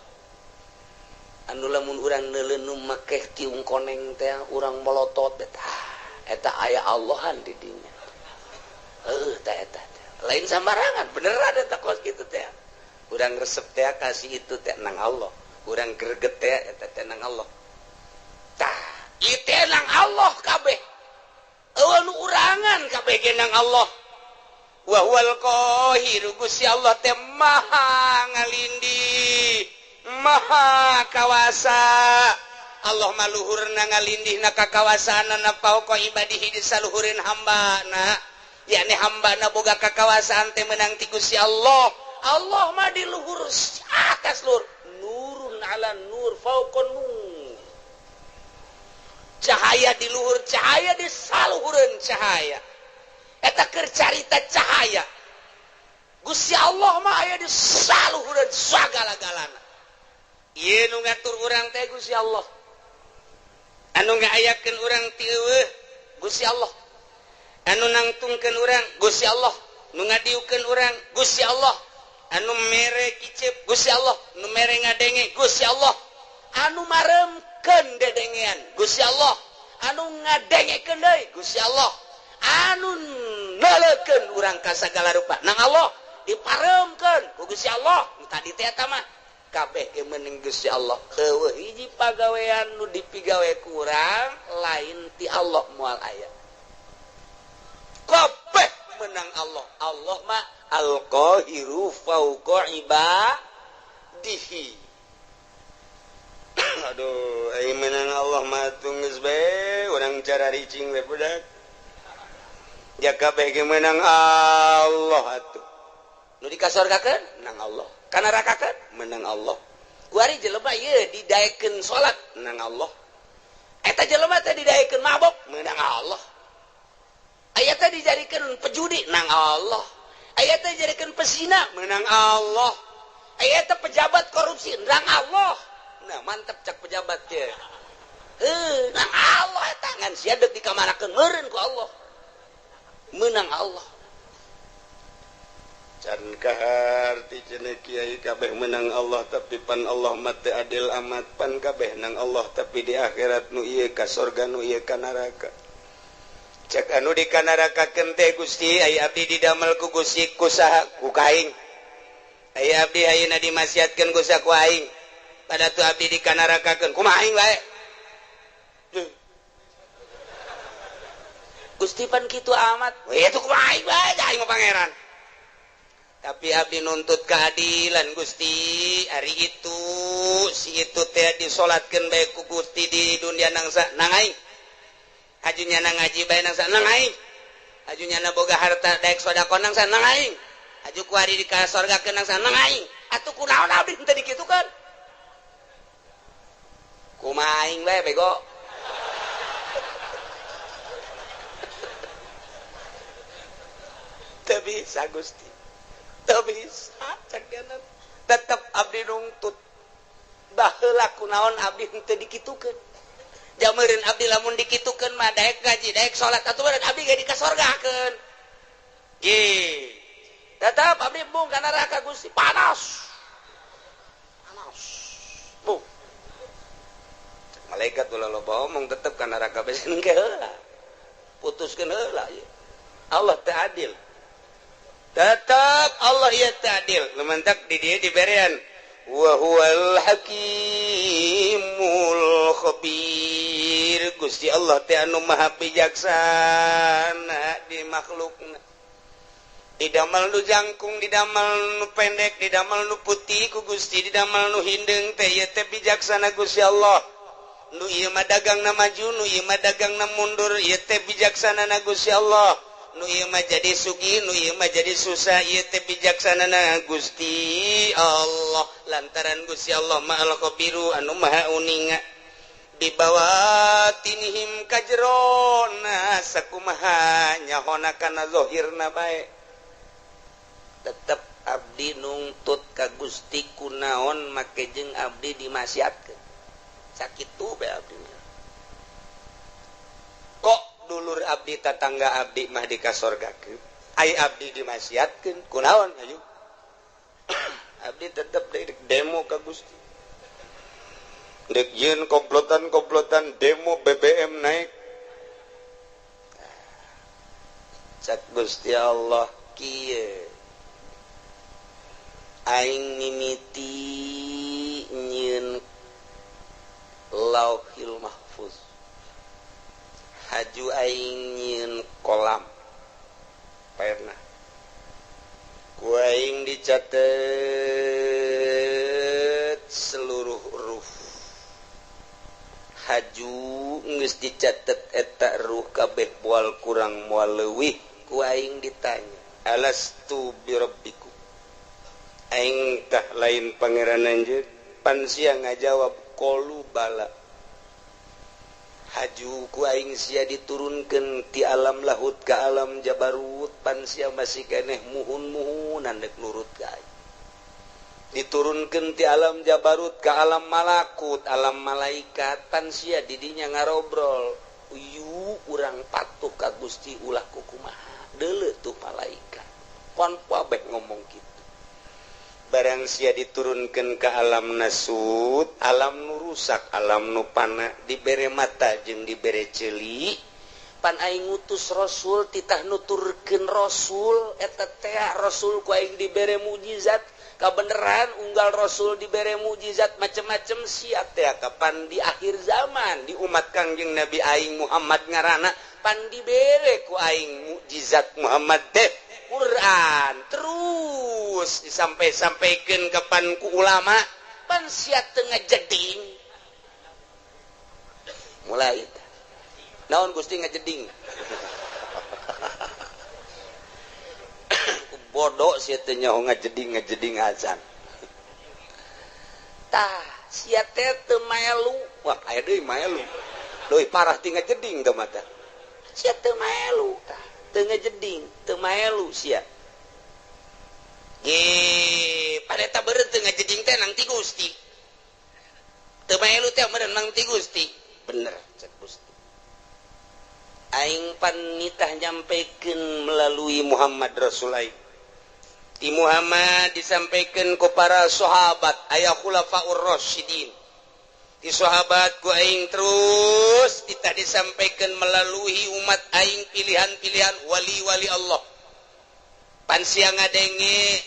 anu lamun urang neuleuh nu make tiung koneng teh urang molotot eta aya Allahan di dinya teh eta lain sambarangan beneran eta kos kitu teh urang resep teh kasih itu teh nang Allah urang greget teh eta teh nang Allah tah ieu teh nang Allah kabeh eueuh nu urangan kabeh ge nang Allah wa huwal qahir Gusti Allah teh maha ngalindih maha kawasa Allah maluhurna ngalindihna ka kawasaanna pauqa ibadihi di saluhureun hambana yakni hambana boga kakawasaan teh meunang ti Gusti Allah Allah mah di luhur atas luhur nurun ala nur fauqa nur cahaya di luhur cahaya di saluhureun cahaya eta keur carita cahaya Gusti Allah mah aya di saluhureun sagala-galana ieu nu ngatur urang teh Gusti Allah anu ngaayakeun urang ti eueuh Gusti Allah anu nangtungkeun urang Gusti Allah nu ngadiukeun urang Gusti Allah anu mere kicep Gusti Allah nu mere ngadenge Gusti Allah anu maremkeun dedengean Gusti Allah anu ngadengekeun deui Gusti Allah anu nalekeun urang ka sagala rupa nang Allah diparemkeun ku Gusti Allah tadi teh eta mah kabeh ge meuning Gusti Allah eueuh hiji pagawean nu dipigawe ku urang lain ti Allah moal aya kabeh menang Allah Allah mah al-qahiru fauqa ibadihi aduh ai menang Allah mah geus bae urang cara ricing we budak ya kabeh ge menang Allah atuh nu dikasorgakeun nang Allah kana rakakeun menang Allah kuari jelema ieu didaekeun salat menang Allah eta jelema teh didaekeun mabok menang Allah aya teh dijadikeun pejudi nang Allah aya teh dijadikeun pesina menang Allah aya teh pejabat korupsi nang Allah nah mantep cak pejabat teh nang Allah eta ngan sia deuk dikamarakeun meureun ku Allah menang Allah can kahar ti cenah kiai kabeh menang Allah tapi pan Allah mah teu adil amat pan kabeh nang Allah tapi di akhirat nu ieu ka surga nu ieu ka neraka cek anu di ka nerakakeun teh Gusti aya abdi didamel ku Gusti kusaha ku kaing aya abdi ayeuna dimasiatkeun ku saku aing pada tu abdi di ka nerakakeun kumaha aing wae Gusti pan kitu amat we itu kumaha aing wae aing mah pangeran tapi abdi nuntut keadilan Gusti hari itu si itu teh disolatkeun bae ku Gusti di dunia nangsa nang aing ajunya nang ngaji bae nangsa nang aing ajunya na boga harta daek sedekah nangsa nang aing aju ku ari di ka sorgakeun nangsa nang aing atuh kunaon abdi teu dikitukeun kumaha aing bae bego teu bisa Gusti teu bisa cakana tetep abdi nuntut baheula kunaon abdi teu dikitukeun jameureun abdi lamun dikitukeun mah daek gaji daek salat atuh bener abdi ge dikasorgakeun ge tetep abdi bung ka neraka Gusti panas bung malaikat ulah loba omong tetep ka neraka besen ge heula putuskeun heula Allah teu adil tetap Allah ya ta'dil lumantak di dia diberian wa huwal hakim alimul khabir. Gusti Allah teh anu maha bijaksana di makhlukna. Didamal nu jangkung, didamal nu pendek, didamal nu putih ku Gusti, didamal nu hindeng teh ieu teh bijaksana Gusti Allah. Nu ieu mah dagangna maju, nu ieu mah dagangna mundur, ieu teh bijaksana na Gusti Allah. Nu ieu mah jadi sugih, nu ieu mah jadi susah, ieu teh bijaksana na Gusti Allah. Lantaran Gusti Allah ma'al khabiru anu maha uninga. Bibawatinihim kajrona sakumaha nyahona kana zahirna bae. Tetep abdi nungtut ka Gusti kunaon make jeung abdi dimasiatkeun. Sakitu bae abdi. Kok dulur abdi tatangga abdi mah dikasorgakeun, ai abdi dimasiatkeun kunaon aju? Abdi tetep demo ka Gusti. Dek ieun komplotan demo BBM naik. Cak Gusti Allah kieu. Aing mimiti nyieun Lauhil Mahfuz. Haju aing nyieun kolam. Pernah. Ku aing dicatet seluruh ruh. Haju geus dicatet eta ruh kabeh moal kurang moal leuwih. Ku aing ditanya, alastu birabbikum. Aing tah lain pangeran anjeun. Pan sia ngajawab qalu bala. Haju ku aing sia diturunkeun ti alam lahut ka alam jabarut. Pan sia masih keneh muhun-muhunan dek nurut ka aing. Diturunkeun ti alam jabarut ka alam malakut, alam malaikat. Pan sia didinya ngarobrol. Uyu urang patuh ka Gusti ulah kukumaha. Deuleu tuh malaikat. Kon pabeh ngomong kitu. Barang sia diturunkeun ka alam nasut, alam nu rusak, alam nu pana, dibere mata jeung dibere ceuli. Pan aing ngutus rasul titah nuturkeun rasul eta teh rasul ku aing dibere mukjizat kabeneran unggal rasul dibere mukjizat macem-macem sia teh kapan di akhir zaman di umat Kangjeng Nabi aing Muhammad ngaranna pan dibere ku aing mukjizat Muhammad teh Quran terus disampai-sampaikan kapan ku ulama pan sia teu ngajeding mulai naon Gusti ngajeding bodoh sia teu nyaho ngajeding azan tah sia teh teu melu wah aya deui melu deui parah ti ngajeding teh mata sia teu melu tah teu ngajeding teu maelu sia ge pareta beureut teu ngajeding teh nang ti Gusti teu maelu teh meureun nang ti Gusti bener cek Gusti aing pan nitah nyampikeun melalui Muhammad Rasul aing ti Muhammad disampaikan ku para sahabat aya khulafaur rasyidin ti sahabat ku aing terus kita disampaikan melalui umat aing pilihan-pilihan wali-wali Allah pan sia ngadenge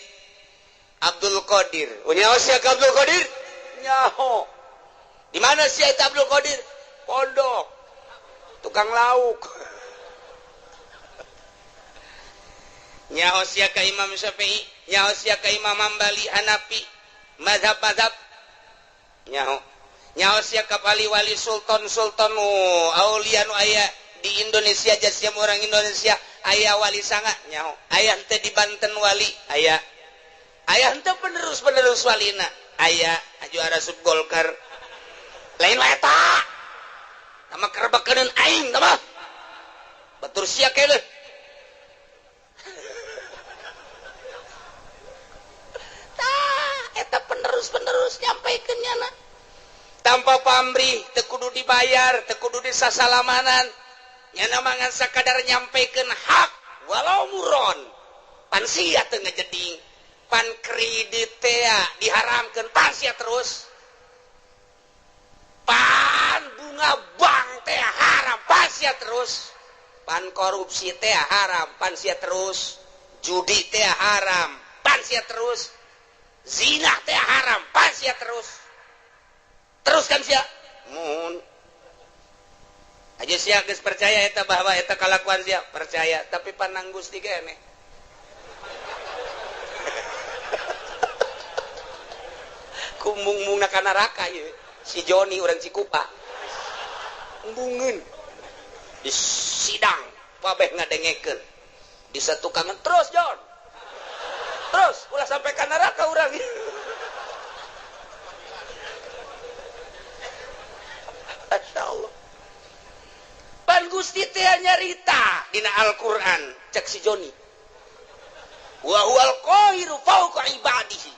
Abdul Qadir nyaho sia Abdul Qadir nyaho di mana sia eta Abdul Qadir pondok tukang lauk nyaho sia ka Imam Syafi'i nyaho sia ka Imam Hambali Hanafi mazhab-mazhab nyaho sia ka wali-wali sultan-sultan aulia nu aya di Indonesia jasnya orang Indonesia aya wali sanga nyaho aya henteu di Banten wali aya henteu penerus walina aya juara sub Golkar lain wae eta nama kerebakeun aing tah mah batur sia keuleuh eta penerus nyampaikeun nya tanpa pamrih teu kudu dibayar teu kudu disasalamanan nyana mangan sakadar nyampaikeun hak walau muron pan sia teu ngajeding pan kredit teh diharamkeun pan sia terus pan bunga bank teh haram pan sia terus pan korupsi teh haram pan sia terus judi teh haram pan sia terus zina teh haram pan sia terus teruskan sia mun aja sia geus percaya eta bahwa eta kalakuan sia percaya tapi panang Gusti keneh kumbung-mungna ka neraka ieu si Joni urang Cikupa embungeun di sidang babeh ngadengekeun di satukangan terus Jon terus ulah sampai ka neraka urang Masya Allah pan Gusti teh nyarita dina Al-Qur'an cek si Joni wa huwal qahiru fauqa ibadihi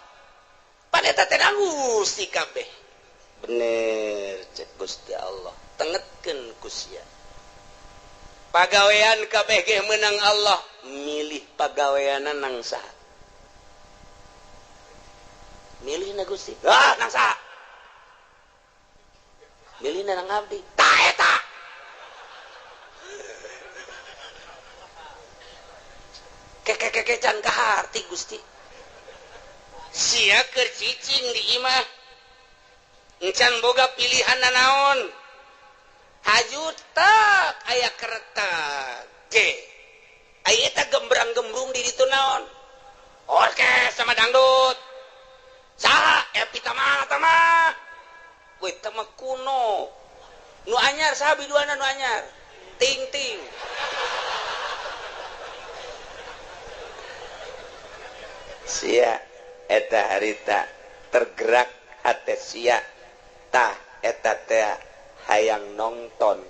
pan eta teh Gusti kabeh bener cek Gusti Allah tengetkeun ku sia pagawean kabeh ge meunang Allah milih pagaweana nang saha milih na Gusti nang saha milih na nang abdi tah eta can kaharti Gusti sia keur cicing di imah encan boga pilihan naon hajut tak aya keretak ge aya eta gembrang-gembrung di ditu naon orkes sama dangdut saha epi tamah we tamah kuno nu anyar saha biduana nu anyar ting sia eta harita tergerak hate sia tah eta teh hayang nonton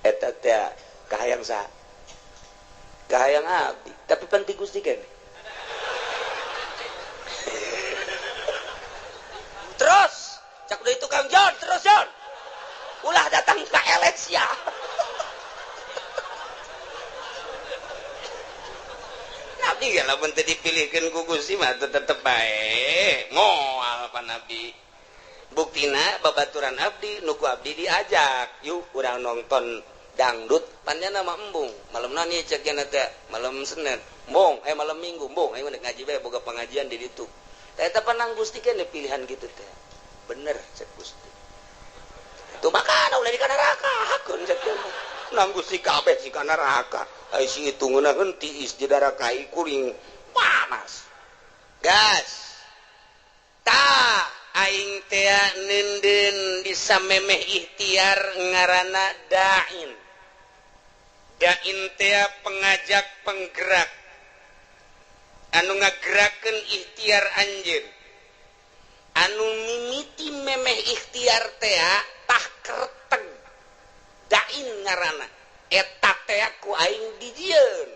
eta teh kahayang saha kahayang abdi tapi penting Gusti keneh terus cak deui tukang Jon terus Jon ulah datang ka elet sia Nabi ya lamun teu dipilihkeun ku Gusti mah tetep bae moal pan Nabi buktina babaturan abdi nu ku abdi diajak yuk urang nonton dangdut panjana mah embung malemna nih cek nya teh malam Senin embung malam Minggu embung ayo ngaji bae boga pengajian di ditu teh eta panang Gusti keneh pilihan kitu teh bener cek Gusti tuh makana ulah di neraka hakeun cek nang Gusti kabeh si ka neraka ai si hitungna henti is di darakai kuring panas gas ta aing teh nenden disamemeh ikhtiar ngaranna dain teh pengajak penggerak anu ngagerakeun ikhtiar anjeun anu mimiti memeh ikhtiar teh tah kereteg dain ngaranna eta teh ku aing dijieun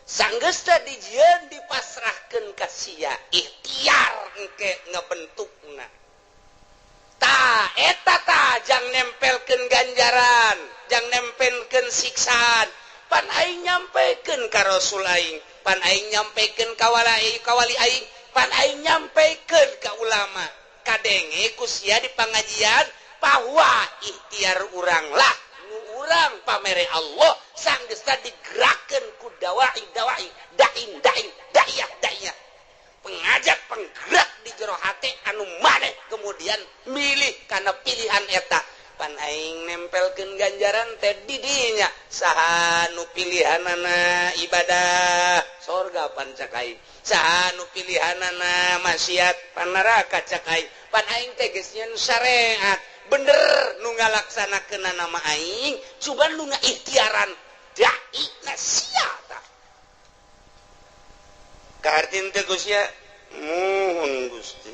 sanggeus teh dijieun dipasrahkeun ka sia ikhtiar engke ngabentukna tah eta tah jang nempelkeun ganjaran jang nempelkeun siksaan pan aing nyampekeun ka Rasul aing pan aing nyampekeun ka kawali aing pan aing nyampekeun ka ulama kadenge ku sia di pangajian bahwa ikhtiar urang lah urang pamere Allah sanggeus digerakkeun ku dai daiyah pengajak penggerak di jero hate anu maneh kemudian milih kana pilihan eta pan aing nempelkeun ganjaran teh di dinya saha nu pilihanana ibadah sorga pan cak aing saha nu pilihanana maksiat pan neraka cak aing pan aing teh geus nyeun syariat bener nu ngalaksanakeun nama aing cuman nu ngaikhtiaran dai na sia tah kahartin teh Gusti muhun Gusti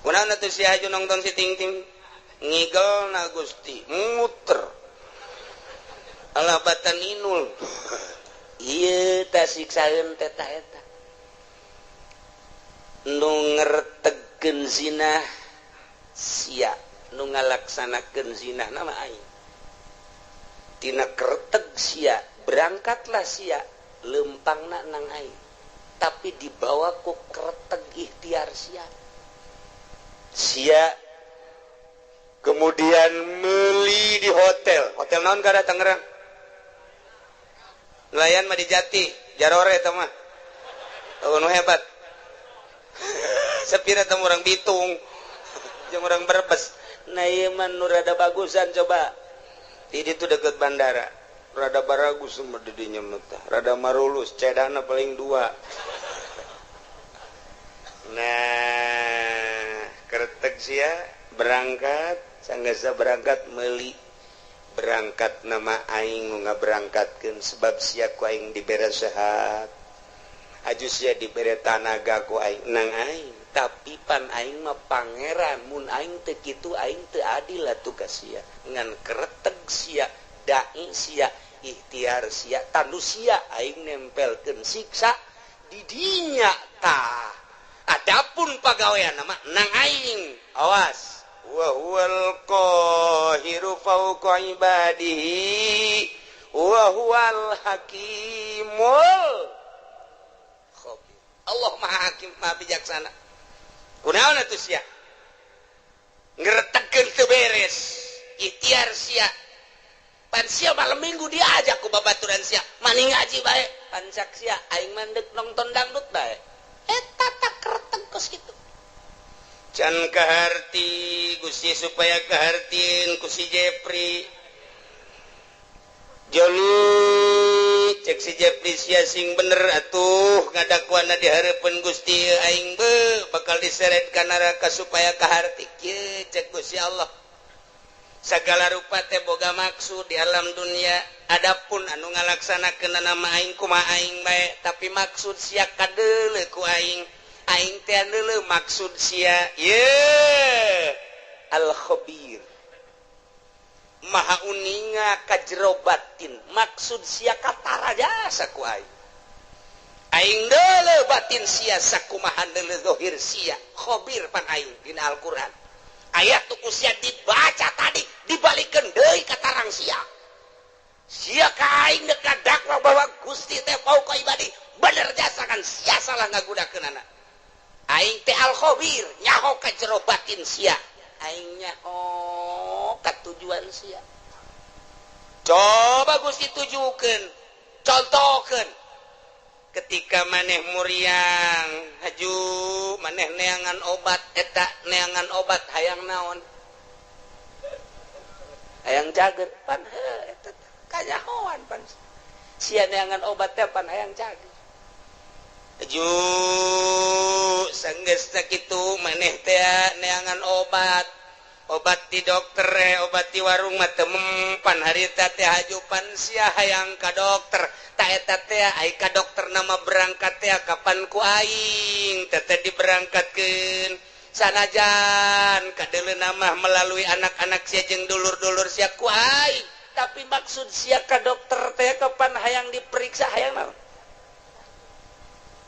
kunaon atuh sia aju nongton si ting ngigel na Gusti muter alabatan inul ieu tah siksaeun teh tah eta nu ngertegeun zina sia nu ngalaksanakeun zina nama aing tina kereteg sia berangkatlah sia lempangna nang aing tapi dibawa ku kereteg ikhtiar sia kemudian meuli di hotel naon kada Tangerang nelayan mah di Jati Jarore eta mah nu hebat sepira teh urang Bitung jeung orang Brebes. Nah ieu mah nu rada bagusan coba. Di ditu deket bandara. Rada baragus mah di dinya mah tah. Rada marulus, cedana paling 2. Nah, keretek sia berangkat, sanggasa berangkat meuli. Berangkat nama aing nu ngaberangkatkeun sebab sia ku aing dibere sehat. Aju sia dibere tanaga ku aing nang aing, tapi pan aing mah pangeran, mun aing teu kitu aing teu adil atuh ka sia. Ngan kereteg sia, dai sia, ikhtiar sia, tandu sia aing nempelkeun siksa di dinya tah. Adapun pagawean mah nang aing, awas. Wa huwal qahiru fawqa ibadihi wa huwal hakimul khabir. Allah Maha Hakim, Maha Bijaksana. Kunaon atuh sia? Ngretegkeun teu beres, ikhtiar sia. Pan sia malam minggu diajak ku babaturan sia, mani ngaji bae. Pan sak sia aing mandek nonton dangdut bae. Eta tak kereteg kos kitu. Can kaharti Gusti supaya kahartiin ku si Jepri Joli cek si Jepri sia sing bener atuh ngadakuana di hareupeun Gusti aing bakal diseret ka neraka supaya kaharti kieu cek Gusti Allah. Sagala rupa teh boga maksud di alam dunia. Adapun anu ngalaksanakeun nama aing kumaha aing bae, tapi maksud sia kadeuleu ku aing. Aing teh andeuleu maksud sia al-khabir, maha uninga ka jero batin. Maksud sia katara jasa ku aing. Aing deuleu batin sia sakumaha deuleu zahir sia. Khabir pan aing dina Al-Qur'an. Ayat tuku sia dibaca tadi dibalikeun deui ka tarang sia. Sia ka aing deuk dakwa bahwa Gusti teh fauqa ibadi. Bener jasa kan sia salah ngagudakeunana. Aing teh al-khabir, nyaho ka jero batin sia. Aing nyaho ka tujuan sia. Coba Gusti tujukeun, contohkeun. Ketika maneh muriang, haju maneh neangan obat, eta neangan obat hayang naon? Hayang cager pan eta kanyahoan pan. Sia neangan obat teh pan hayang cager. Aju sanggeus sakitu maneh teh neangan obat di dokter obat di warung mah teu mempan harita teh hajupan sia hayang ka dokter ta eta teh ai ka dokter nama berangkat teh kapan ku aing teh diberangkatkeun sanajan kadeleuna mah melalui anak-anak sia jeung dulur-dulur sia ku aing tapi maksud sia ka dokter teh kapan hayang diperiksa hayang naon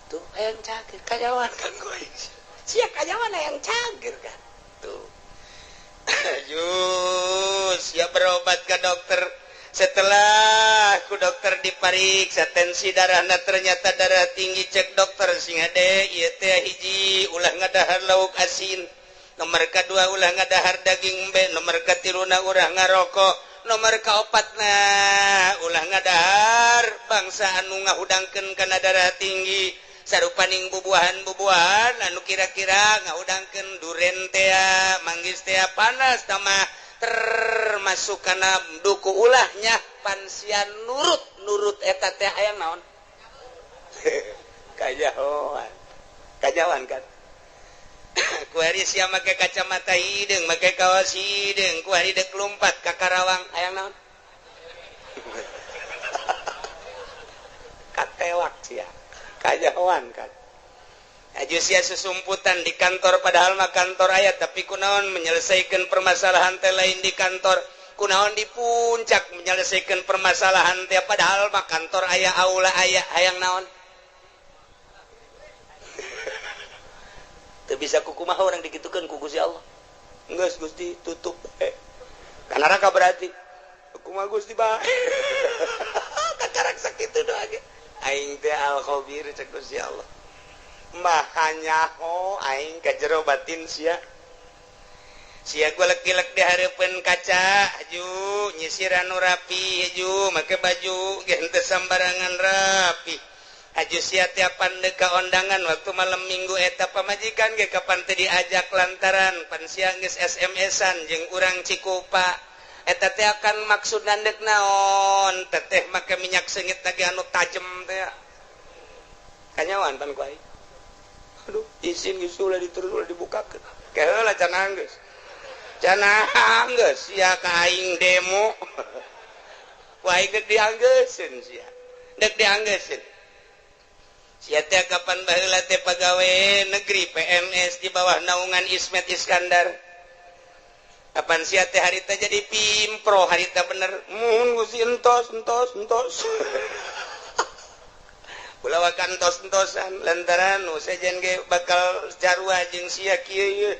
tuh hayang cager kajawan kan gue sia kajawan hayang cager kan tuh aduh sia berobat ke dokter setelah ku dokter dipariksa tensi darahna ternyata darah tinggi cek dokter sing hade ieu teh hiji ulah ngadahar lauk asin nomor kadua ulah ngadahar daging embe nomor katiluna ulah ngarokok nomor kaopatna ulah ngadahar bangsa anu ngahudangkeun kana darah tinggi sarupaning bubuahan anu kira-kira ngaudangkeun duren teh manggis teh panas tamah termasuk kana duku ulahnya pansian nurut eta teh hayang naon kajawan kan ku hari sia make kacamata hideung make kaos hideung ku hari deuk lompat ka Karawang hayang naon katewak sia kajawan kan aju sia susumputan di kantor padahal mah kantor aya tapi kunaon menyelesaikan permasalahan teh lain di kantor kunaon di puncak menyelesaikan permasalahan teh padahal mah kantor aya aula aya hayang naon teu bisa kukumaha orang dikitukeun ku Gusti Allah geus Gusti tutup ka neraka berarti kumaha Gusti bae kakarak sakitu doa ge aing teh al-khabir cek Gusti Allah maha nyaho aing ka jero batin sia gua lek-lek di hareupeun kaca aju nyisir anu rapi aju make baju ge henteu sambarangan rapi tiapan deka undangan waktu malam minggu eta pamajikan ge kapan teu diajak lantaran pan sia geus SMS-an jeung urang Cikupa eta teh akan maksud nandek naon teteh make minyak seungit lagi anu tajem teh kanyawan pan ku aing aduh izin geus ulah diterus ulah dibukakeun keheula can anggeus sia ka aing demo ku aing dek dianggeuskeun sia dek dianggeuskeun sia teh kapan baheula teh pagawe negeri PNS di bawah naungan Ismet Iskandar kapan sia teh harita jadi pimpro harita bener mun Gusti entos Ulah kantos-entosan lantaran nu sejen ge bakal jarwa jeung sia kieu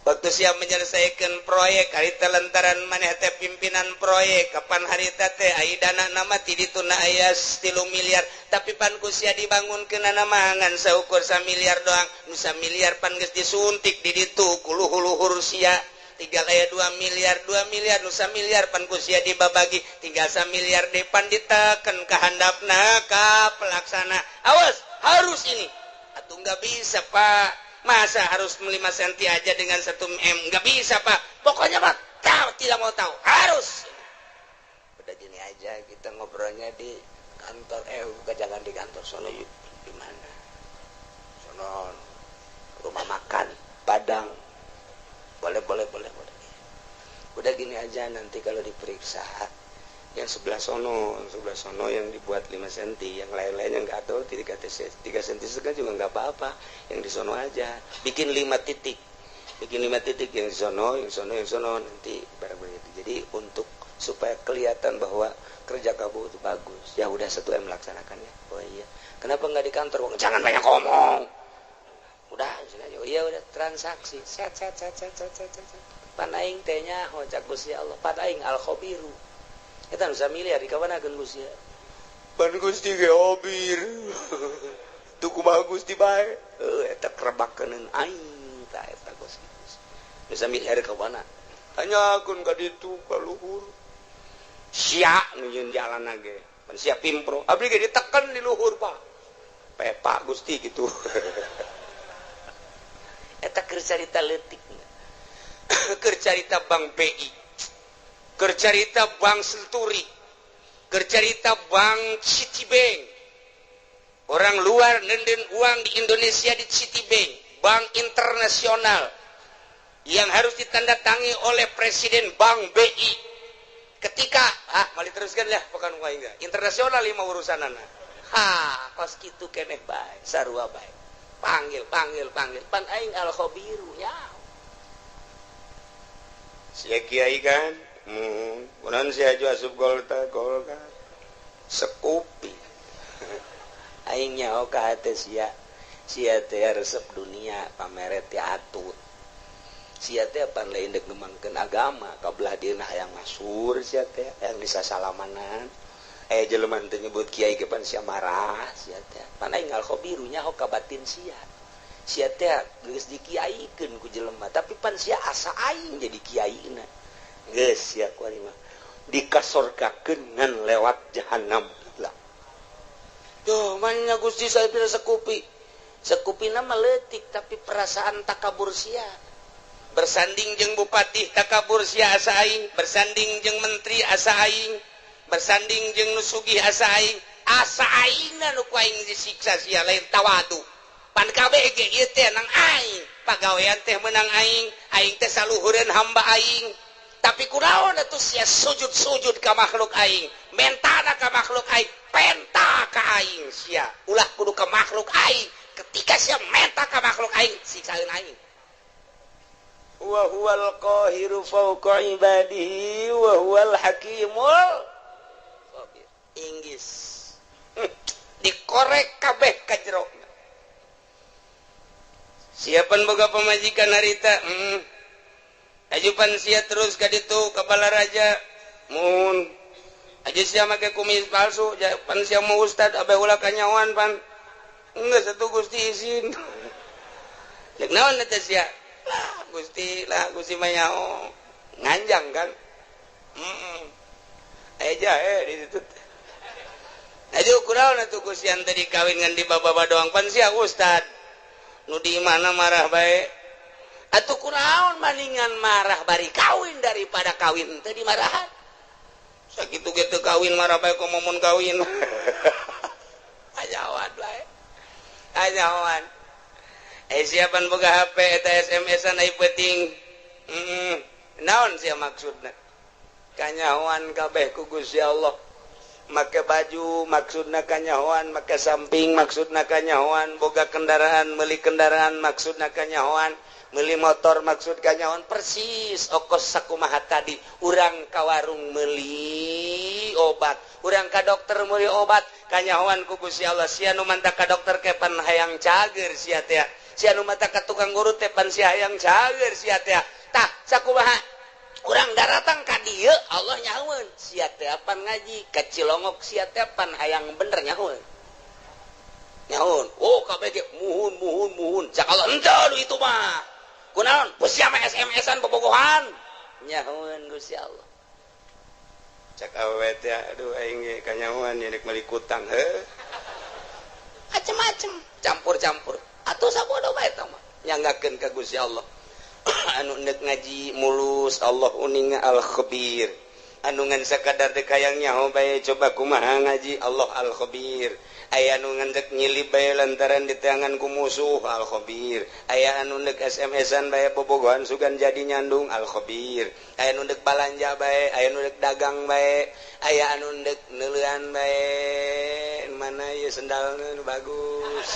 waktu sia menyelesaikan proyek harita lantaran maneh teh pimpinan proyek kapan harita teh ai dana nama ti dituna aya 3 miliar tapi pan ku sia dibangunkeun namangan saukur 1 miliar doang nu 1 miliar pan geus disuntik di ditu ku luhur-luhur sia tinggal aya 2 miliar nu 1 miliar pan ku sia dibabagi tinggal 1 miliar depan diteken ka handapna ka pelaksana awas harus ini atuh enggak bisa Pak masa harus 5 senti aja dengan 1 M nggak bisa Pak pokoknya Pak tidak mau tahu harus udah gini aja kita ngobrolnya di kantor jangan di kantor sono di mana sono rumah makan Padang boleh udah gini aja nanti kalau diperiksa yang sebelah sono yang dibuat 5 senti yang lain-lainnya nggak tahu 3 senti juga nggak apa-apa yang di sono aja bikin 5 titik yang di sono nanti barang begitu jadi untuk supaya kelihatan bahwa kerja kamu itu bagus ya udah 1 M melaksanakannya oh iya kenapa nggak di kantor jangan banyak ngomong udah oh iya udah transaksi set panaing tehnya hojak Gusti Allah panaing al-khobiru eta nu 1 miliar dikawanakeun Gusti pan Gusti ge obir tuku bagus di bae eta krebakeun aing ta eta Gusti nu 1 miliar kawana tanyakeun ka ditu ka luhur sia nu yeun jalanna ge pan sia pimpro abdi ge diteken di luhur Pak pepa Gusti gitu eta keur carita leutik keur carita Bank BI keur carita Bank Senturi keur carita Bank Citibank orang luar nenden uang di Indonesia di Citibank bank internasional yang harus ditandatangi oleh Presiden Bank BI ketika mali teruskan lah pekan wae internasional 5 urusanana kos kitu keneh bae sarua bae panggil pan aing al-khobiru ya sia kiai kan kunaon sia aju asup golka sekupi aing nyaho ka hate sia teh resep dunia pamere ti atut sia teh pan lain deuk ngembangkeun agama kabelah dieuna hayang masur sia teh hayang disasalaman aya jelema teh nyebut kiai ge pan sia marah sia teh pan aing al-khobiru nyaho ka batin sia teh geus dikiaikeun ku jelema tapi pan sia asa aing jadi kiaina geus sia ku ari mah dikasorkakeun ngan lewat jahanam lah tuh mannya Gusti saya pilih sekupina mah leutik tapi perasaan takabur sia bersanding jeung bupati takabur sia asa aing bersanding jeung menteri asa aing bersanding jeung nu sugih asa aingna nu ku aing disiksa sia lain tawadu pan kabeh ge ieu teh nang aing pagawean teh meunang aing teh saluhureun hamba aing tapi kunaon atuh sia sujud ka makhluk aing mentana ka makhluk aing penta ka aing sia ulah kudu ka makhluk aing ketika sia menta ka makhluk aing siksaeun aing wa huwal qahiru fawqa ibadihi wa huwal hakimul khabir inggis dikorek kabeh ka jero siapan boga pamajikan harita ajupan sia terus ka ditu ka balaraja mun aja sia make kumis palsu pan sia mau ustad abe ulah kanyawan pan enggak satu Gusti izin lek naon eta sia Gusti mayao nganjang kan aja di situ aduh kunaon atuh kusian tadi kawin ngan di baba doang pan sia ustad nu di mana marah bae atuh kunaon maningan marah bari kawin daripada kawin teu dimarahan sakitu ge teu kawin marah bae ku momon kawin ajawan bae ajawan siapan boga HP eta SMS-an ai penting naon sia maksudna kanyahoan kabeh ku Gusti Allah make baju maksudna kanyahoan make samping maksudna kanyahoan boga kendaraan meuli kendaraan maksudna kanyahoan meuli motor maksud kanyahoan persis okos sakumaha tadi urang ka warung meuli obat urang ka dokter meuli obat kanyahoan ku Gusti Allah sia nu manta ka dokter kepan hayang cager sia teh sia nu manta ka tukang urut teh pan sia hayang cager sia teh tah sakumaha urang daratang ka dieu Allah nyahoeun sia teh pan ngaji ka Cilongok sia teh pan hayang bener nyahoeun nyahoeun oh kabeh ge muhun cak Allah henteu itu mah kunaon sia mah SMS-an bobogohan nyahoeun Gusti Allah cak awewe teh aduh aing ge kanyahoan yeuk meuli kutang heuh macem-macem campur-campur atuh sabodo bae tah mah nyanggakeun ka Gusti Allah anu neuk ngaji mulus Allah uning al-khabir anu ngan sakadar deuk hayang nyaho bae coba kumaha ngaji Allah al-khabir aya anu ngan deuk nyilip bae lantaran diteangan ku musuh al-khabir aya anu neuk SMS-an bae bobogohan sugan jadi nyandung al-khabir aya anu neuk balanja bae aya anu neuk dagang bae aya anu neuk neuleuan bae mana ieu sendalna nu bagus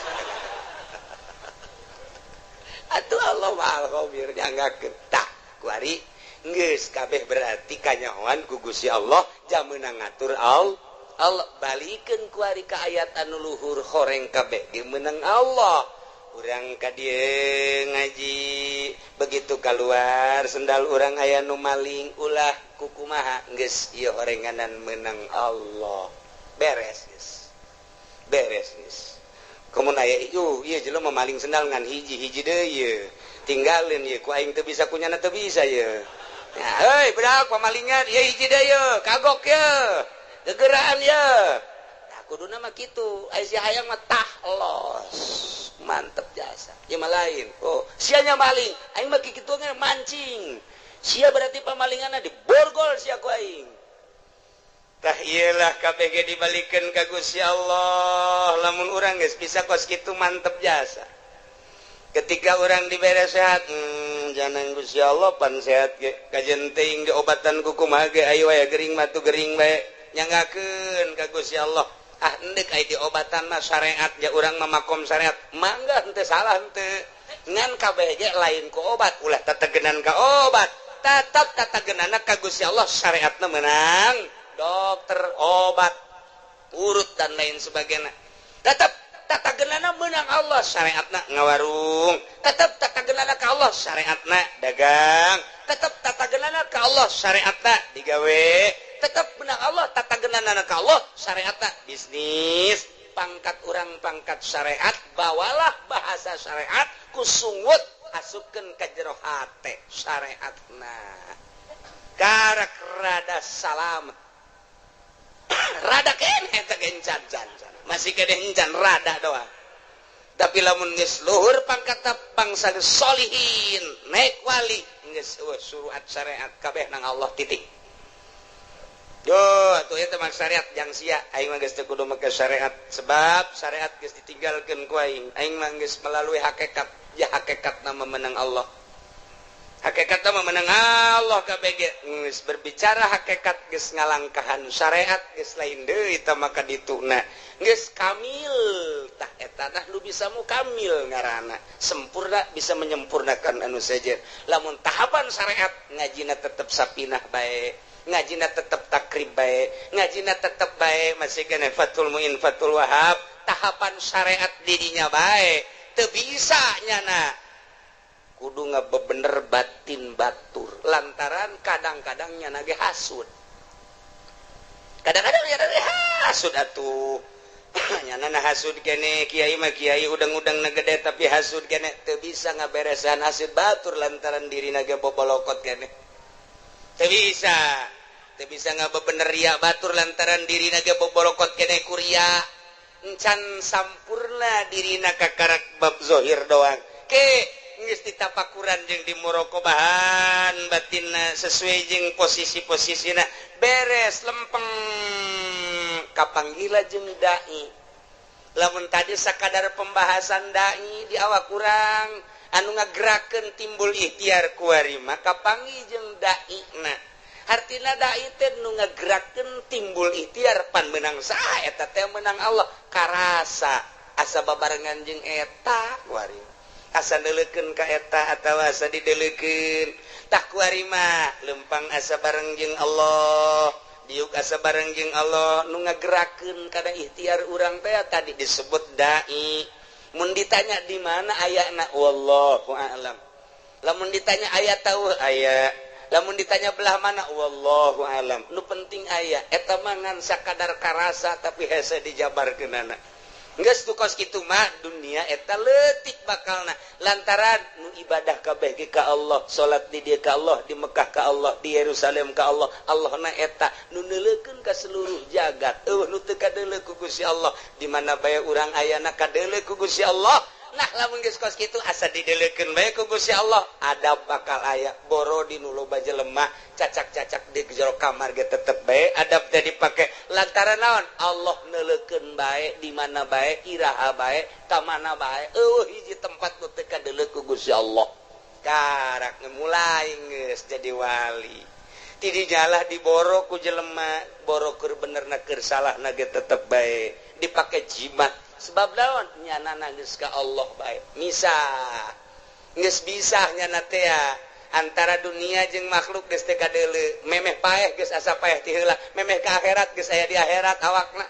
atuh Allah mah al-khabir nyanggakeun tah kuari geus kabeh berarti kanyahoan ku Gusti Allah jameuna ngatur Allah balikeun kuari ka ayat anu luhur horeng kabeh ge meunang Allah urang ka dieu ngaji begitu keluar sendal urang aya nu maling ulah kukumaha geus ieu horenganan meunang Allah beres geus komun aya ieu jelema maling sendal ngan hiji-hiji deui ieu tinggalin ieu ku aing teu bisa kunyana teu bisa ieu ya heuy budak pamalingan ieu hiji deui ieu kagok ieu gegeraan ieu tah kuduna mah kitu aya si hayang mah tah los mantep jasa ieu mah lain oh sia nya maling aing mah kitu ge mancing sia berarti pamalinganna diborgol sia ku aing tah iyalah kabeh ge dibalikeun ka Gusti Allah lamun urang geus bisa kos kitu mantep jasa ketika urang dibere sehat jangan Gusti Allah pan sehat ge kajen teuing diobatan ku kumaha ge aya wae gering mah tu gering bae nyanggakeun ka Gusti Allah ah endek aya diobatan mah syariat ja urang mah makom syariat mangga henteu salah henteu ngan kabeh ge lain ku obat ulah tategenan ka obat tetep tategenana ka Gusti Allah syariatna meunang dokter, obat, urut dan lain sebagainya. Tetap tatagenana menang Allah syariatna ngawarung. Tetap tatagenana ka Allah syariatna dagang. Tetap tatagenana ka Allah syariatna digawe. Tetap menang Allah tatagenana ka Allah syariatna bisnis. Pangkat urang pangkat syariat bawalah bahasa syariat kusungut asupkeun ka jero hate syariatna. Karak rada salam rada keneh teh gencan masih kedeh encan rada doang tapi lamun geus luhur pangkat bangsa solihin naik wali geus suruhat syariat kabeh nang Allah titik yo atuh eta mah syariat jang sia aing mah geus teu kudu make syariat sebab syariat geus ditinggalkeun ku aing mah geus melalui hakikat ya hakikatna memenang Allah hakikat mah menang Allah kabeh geus berbicara hakikat geus ngalangkahan syariat geus lain deui tah maka dituna geus kamil tah eta tah nu bisa mukamil ngaranna sempurna bisa menyempurnakan anu sejer lamun tahapan syariat ngajina tetep sapinah bae ngajina tetep takrib bae ngajina tetep bae masih kana fatul muin fatul wahab tahapan syariat didinya bae teu bisa nyana kudu ngabebener batin batur lantaran kadang-kadang nyana ge hasud kadang-kadang nyana ge hasud atuh nyana hasud kene kiai mah kiai udang-udang na gede tapi hasud kene teu bisa ngaberesan hasud batur lantaran dirina ge bobolokot kene teu bisa teu bisa ngabebener ria batur lantaran dirina ge bobolokot keneh ku ria encan sampurna dirina kakarak bab zahir doang ke geus ditapakuran jeung dimuraqabahan batinna sesuai jeung posisi-posisina beres lempeng kapanggila jeung dai lamun tadi sakadar pembahasan dai di awak kurang anu ngagerakeun timbul ikhtiar kuari maka panggih jeung dai na artina dai teh nu ngagerakeun timbul ikhtiar pan menang saha eta teh menang Allah karasa asa babarengan jeung eta kuari asa neuleukeun ka eta atawa asa dideuleukeun tah kuari mah lempang asa bareng jeung Allah diuk asa bareng jeung Allah nu ngagerakeun kana ikhtiar urang teh tadi disebut dai mun ditanya di mana ayana wallahu a'lam lamun ditanya aya tahu aya lamun ditanya belah mana wallahu a'lam nu penting aya eta mangan sakadar karasa tapi hese dijabarkeunana geus tukos kitu mah dunia eta leutik bakalna lantaran nu ibadah kabeh ge ka Allah salat di dieu ka Allah di Mekah ka Allah di Yerusalem ka Allah Allahna eta nu neuleukeun ka seluruh jagat nu teu kadeuleu ku Gusti Allah di mana bae urang ayana kadeuleu ku Gusti Allah nah lamun geus kos kitu asa dideuleukeun bae ku Gusti Allah adab bakal aya boro di nu loba jelema cacak-cacak di jero kamar ge tetep bae adab teh dipake lantaran naon Allah neuleukeun bae di mana bae iraha bae ka mana bae hiji tempat nu teu kadeuleu ku Gusti Allah karak mulai geus jadi wali ti dijalah diboro ku jelema boro keur benerna keur salahna ge tetep bae dipake jimat sebab daun nyanana geus ka Allah bae misah geus bisa nyana teh antara dunia jeung makhluk geus teu kadeuleu memeh paeh geus asa paeh ti heula memeh ka akhirat geus aya di akhirat awakna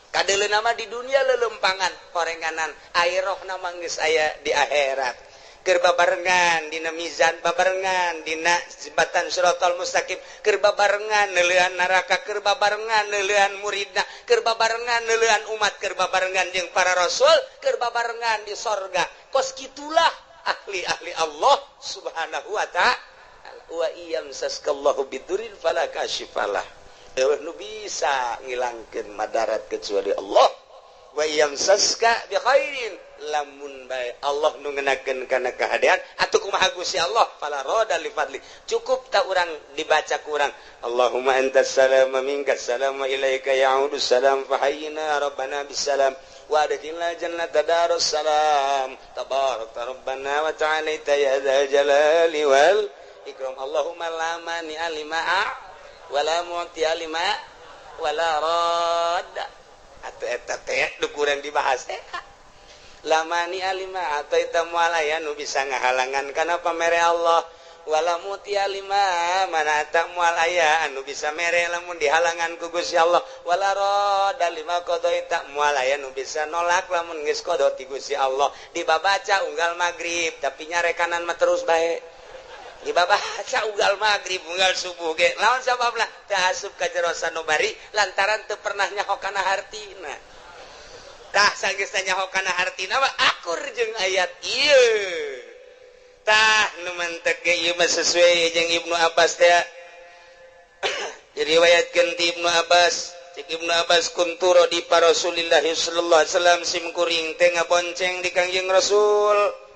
kadeuleu mah di dunia leulempangan horenganan airohna mah geus aya di akhirat keur babarengan dina mizan babarengan dina jembatan Shiratal Mustaqim keur babarengan neuleuan neraka keur babarengan neuleuan muridna keur babarengan neuleuan umat keur babarengan jeung para rasul keur babarengan di sorga kos kitulah ahli-ahli Allah subhanahu wa ta'ala wa iyam saskallahu bidurin fala kashifalah nu bisa ngilangkeun madarat kecuali Allah wa iyam saska bi khairin lamun bae Allah nu ngeunakeun kana kahadean atuh kumaha Gusti Allah fala rada li fadli cukup ta urang dibaca ku urang Allahumma antas salam wa minkas salam wa ilaika ya'udus salam fa hayyina rabbana bisalam wa adkhilna jannata darus salam tabarakta rabbana wa ta'ala ya dzal jalali wal ikram Allahumma la mani alima wa la mu'ti alima wa la radda atuh eta teh nu kurang dibahas teh lamani alima atau ita mualaya nu bisa ngahalangan kana pamere Allah wala muti alima mana tak mualaya anu bisa mere lamun dihalangan ku Gusti Allah wala rada lima qada ita mualaya nu bisa nolak lamun geus qada ti Gusti Allah dibabaca unggal magrib tapi nyarekanan mah terus bae dibabaca unggal magrib unggal subuh ge lawan sababna teu asup ka jero sanubari lantaran teu pernah nyaho kana hartina tah sageus nyaho kana hartina mah akur jeung ayat ieu tah nu mentek ge ieu mah sesuai jeung Ibnu Abbas teh diriwayatkeun ti Ibnu Abbas cek Ibnu Abbas kunturo di Rasulillah sallallahu alaihi wasallam sim kuring teh ngabonceng di Kangjeng Rasul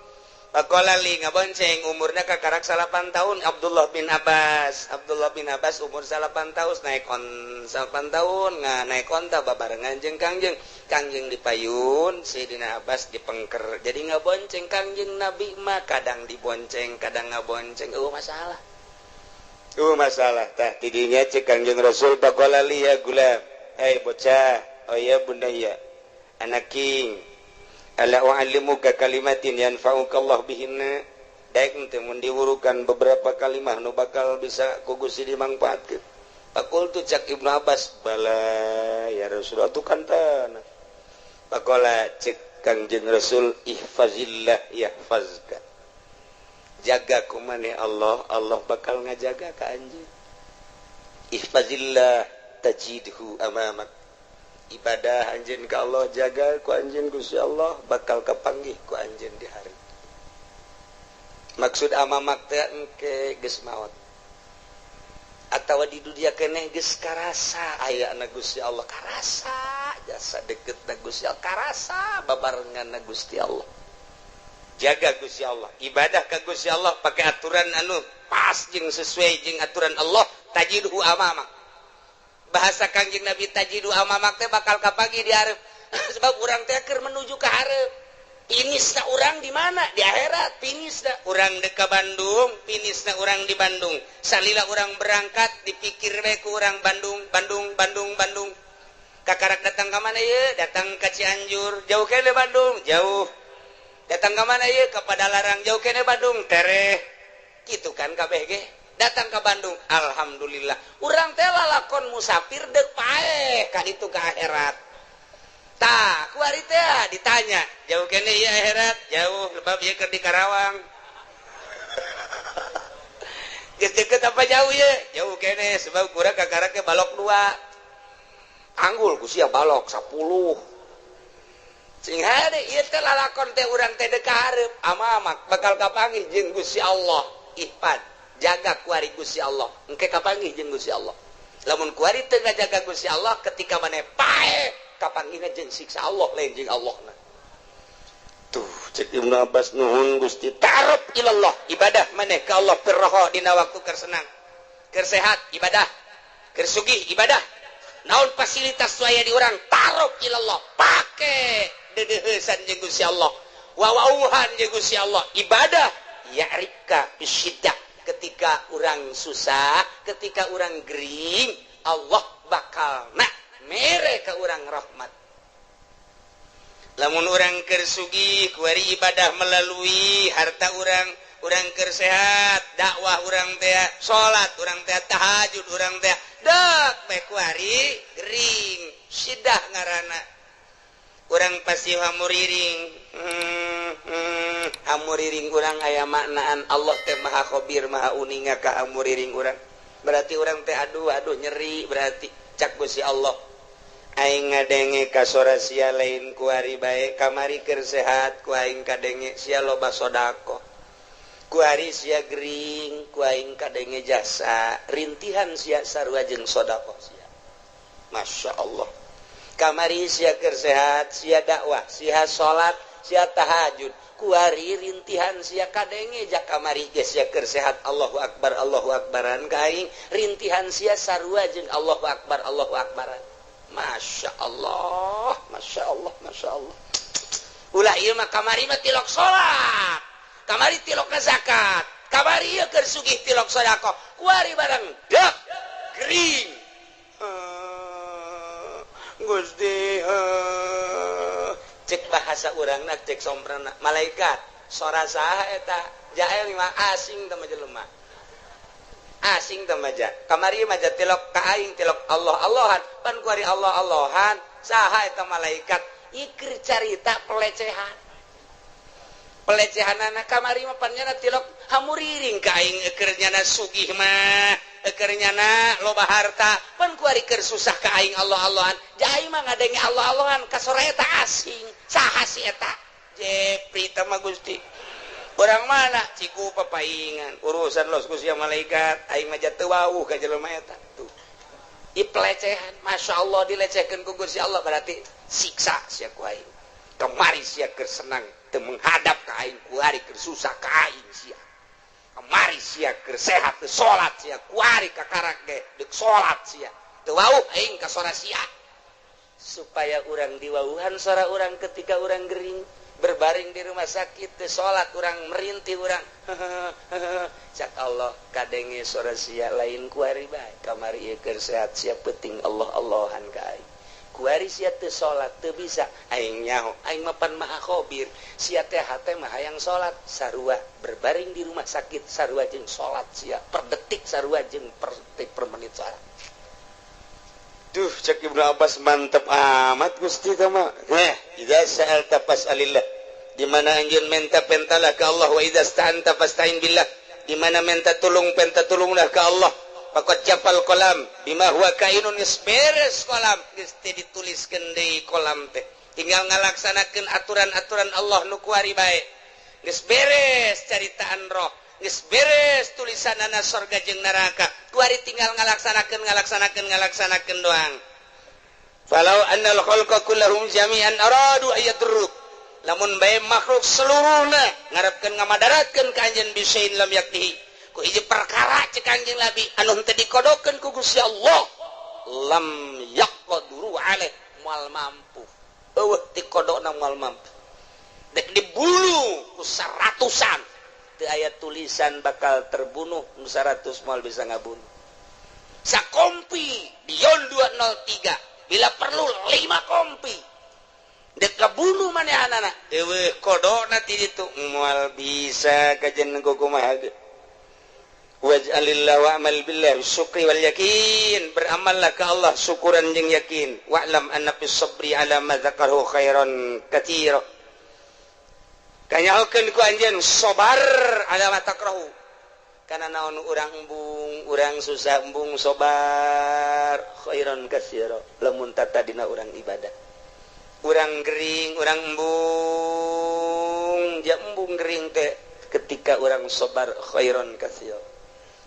Pakola li ngabonceng umurna kakarak 8 tahun Abdullah bin Abbas umur 8 tahun naik on 8 tahun naik onta babarengan jeung Kangjeng dipayun Sayyidina Abbas dipengker jadi ngabonceng Kangjeng Nabi mah kadang dibonceng kadang ngabonceng masalah tah tidinya cek Kangjeng Rasul pakola li ya gulam bocah oh ya bunda ya anak king ala u'allimuka kalimatin yanfa'uka Allah bihinna daek teh mun diwurukan beberapa kalimat nu bakal bisa ku Gusti dimangpaatkeun Pakultu cak Ibnu Abbas bala ya Rasulullah tu kantana pakola cek Kangjeng Rasul ihfazillah yahfazka jaga kumane Allah bakal ngajaga ka anjeun ihfazillah tajidhu amamak ibadah anjeun ka Allah jaga ku anjeun Gusti Allah bakal kapanggih ku anjeun di hari maksud amamak teh engke geus maot atawa di dunia keneh geus karasa aya na Gusti Allah karasa jasa deket na Gusti Allah karasa babarengan na Gusti Allah jaga Gusti Allah ibadah ka Gusti Allah pakai aturan anu pas jeung sesuai jeung aturan Allah tajiduhu amamak bahasa Kangjeng Nabi tajidu amamak teh bakal kapagi di hareup sebab urang teh keur menuju ka hareup finisna urang di mana di akhirat finisna urang dek ka Bandung finisna urang di Bandung salila urang berangkat dipikir we ku urang Bandung kakarak datang ka mana ye datang ka Cianjur jauh kene Bandung jauh datang ka mana ye ka Padalarang jauh kene Bandung tereh kitu kan kabeh ge datang ka Bandung alhamdulillah urang teh lalakon musafir deuk paeh ka ditu ka akhirat tah kuari teh ditanya jauh kene ieu akhirat jauh lebab ieu keur di Karawang geus deukeut apa jauh ye jauh kene sebab kurang kakarak ke balok 2 anggul ku sia balok 10 sing hade ieu teh lalakon teh urang teh deuk ka hareup amamak bakal kapanggih jeung Gusti Allah ihpan jaga kuari Gusti Allah engke kapanggih jeung Gusti Allah lamun kuari teu ngajaga Gusti Allah ketika maneh paeh kapanggihna jeung siksa Allah lain jeung Allahna tuh cek Ibnu Abbas nuhun Gusti ta'aruf ilallah ibadah maneh ka Allah pirraha dina waktu keur senang keur sehat ibadah keur sugih ibadah naon fasilitas waya di urang ta'aruf ilallah pake deudeuheusan jeung Gusti Allah wawauhan jeung Gusti Allah ibadah ya'rika bisyiddah ketika urang susah ketika urang gering Allah bakal mere ka urang rahmat lamun urang keur sugih kuari ibadah melalui harta urang keur sehat dakwah urang teh salat urang teh tahajud urang teh dek bae kuari gering sidah ngaranna urang pasti hamuriring hamuriring urang aya maknaan Allah teh maha khabir maha uninga ka hamuriring urang berarti urang teh aduh nyeri berarti cak Gusti Allah aing ngadenge ka sora sia lain kuari bae kamari keur sehat ku aing kadenge sia loba sodako kuari sia gering ku aing kadenge jasa rintihan sia sarua jeung sodako sia Masya Allah kamari sia keur sehat sia dakwah sia salat sia tahajud kuari rintihan sia kadenge jak kamari ge sia keur sehat Allahu akbaran ka aing rintihan sia sarua jeung Allahu akbaran Masya Allah ulah ieu mah kamari mah tilok salat kamari tilok zakat kamari ieu keur sugih tilok sedekah kuari barang dak gering Gusti cek bahasa urangna cek somprana malaikat sora saha eta jael mah asing teh jelema asing temaja kamari maja tilok ka aing tilok Allahan pan kuari Allahan saha eta malaikat ikir carita pelecehanana kamari mah pan nyana tilok hamuriring ka aing keur nyana sugih mah keur nyana loba harta pan kuari keur susah ka aing Allahan jai mah ngadenge Allahan ka sora eta asing saha si eta jepri teh mah Gusti orang mana ciku papaingan urusan los ku sia malaikat aing mah teu wauh ka jelema eta tuh pelecehan Masya Allah dilecehkeun ku Gusti Allah berarti siksa sia ku aing kemari sia keur senang teu menghadap ka aing kuari keur susah ka aing sia kemari sia keur sehat teu salat sia kuari kakarak ge deuk salat sia teu wauh aing ka sora sia supaya urang diwauhan sora urang ketika urang gering berbaring di rumah sakit teu salat urang merintih urang cak Allah kadenge sora sia lain kuari bae kamari ieu keur sehat sia penting Allahan ka aing kuari sia teu salat teu bisa aing nyaho aing mah pan maha khabir sia teh hate mah hayang salat sarua berbaring di rumah sakit sarua jeung salat sia per detik sarua jeung per detik per menit salat duh cek Ibnu Abbas mantep amat Gusti teh mah idza sa'alta fas'alillah di mana anjeun minta pentalah ka Allah wa idza sta'anta fasta'in billah di mana minta tulung penta tulunglah ka Allah faqad jafal qalam bima huwa kainun isberes qalam geus teh dituliskeun deui qalam teh tinggal ngalaksanakeun aturan-aturan Allah nu kuari bae geus beres caritaan roh geus beres tulisanana surga jeung neraka ku ari tinggal ngalaksanakeun doang falau annal khalqa kullahum jami'an aradu ayadruk lamun bae makhluk seluruhna ngarepkeun ngamadaratkeun ka anjeun bisain lam yaktihi ku hiji perkara cek anjeun Nabi anu teu dikodokeun ku Gusti Allah lam yaqduru alaih moal mampu eueuh ti kodona moal mampu dek dibunuh ku saratusan teu aya tulisan bakal terbunuh nu 100 moal bisa ngabunuh sakompi di yon 203 bila perlu 5 kompi dek kabunuh manehanana eueuh kodona ti ditu moal bisa kajen ku kumaha waj'alillah wa'mal billah syukri wal yakin beramallah ka Allah syukuran jeung yakin wa'lam anna fis sabri ala ma dzakarahu khairan katsira kanyakeun ku anjeun sabar ala ma takrahu kana naon urang embung urang susah embung sabar khairan katsira lamun tata dina urang ibadah urang gering urang embung ja embung gering teh ketika urang sabar khairan katsira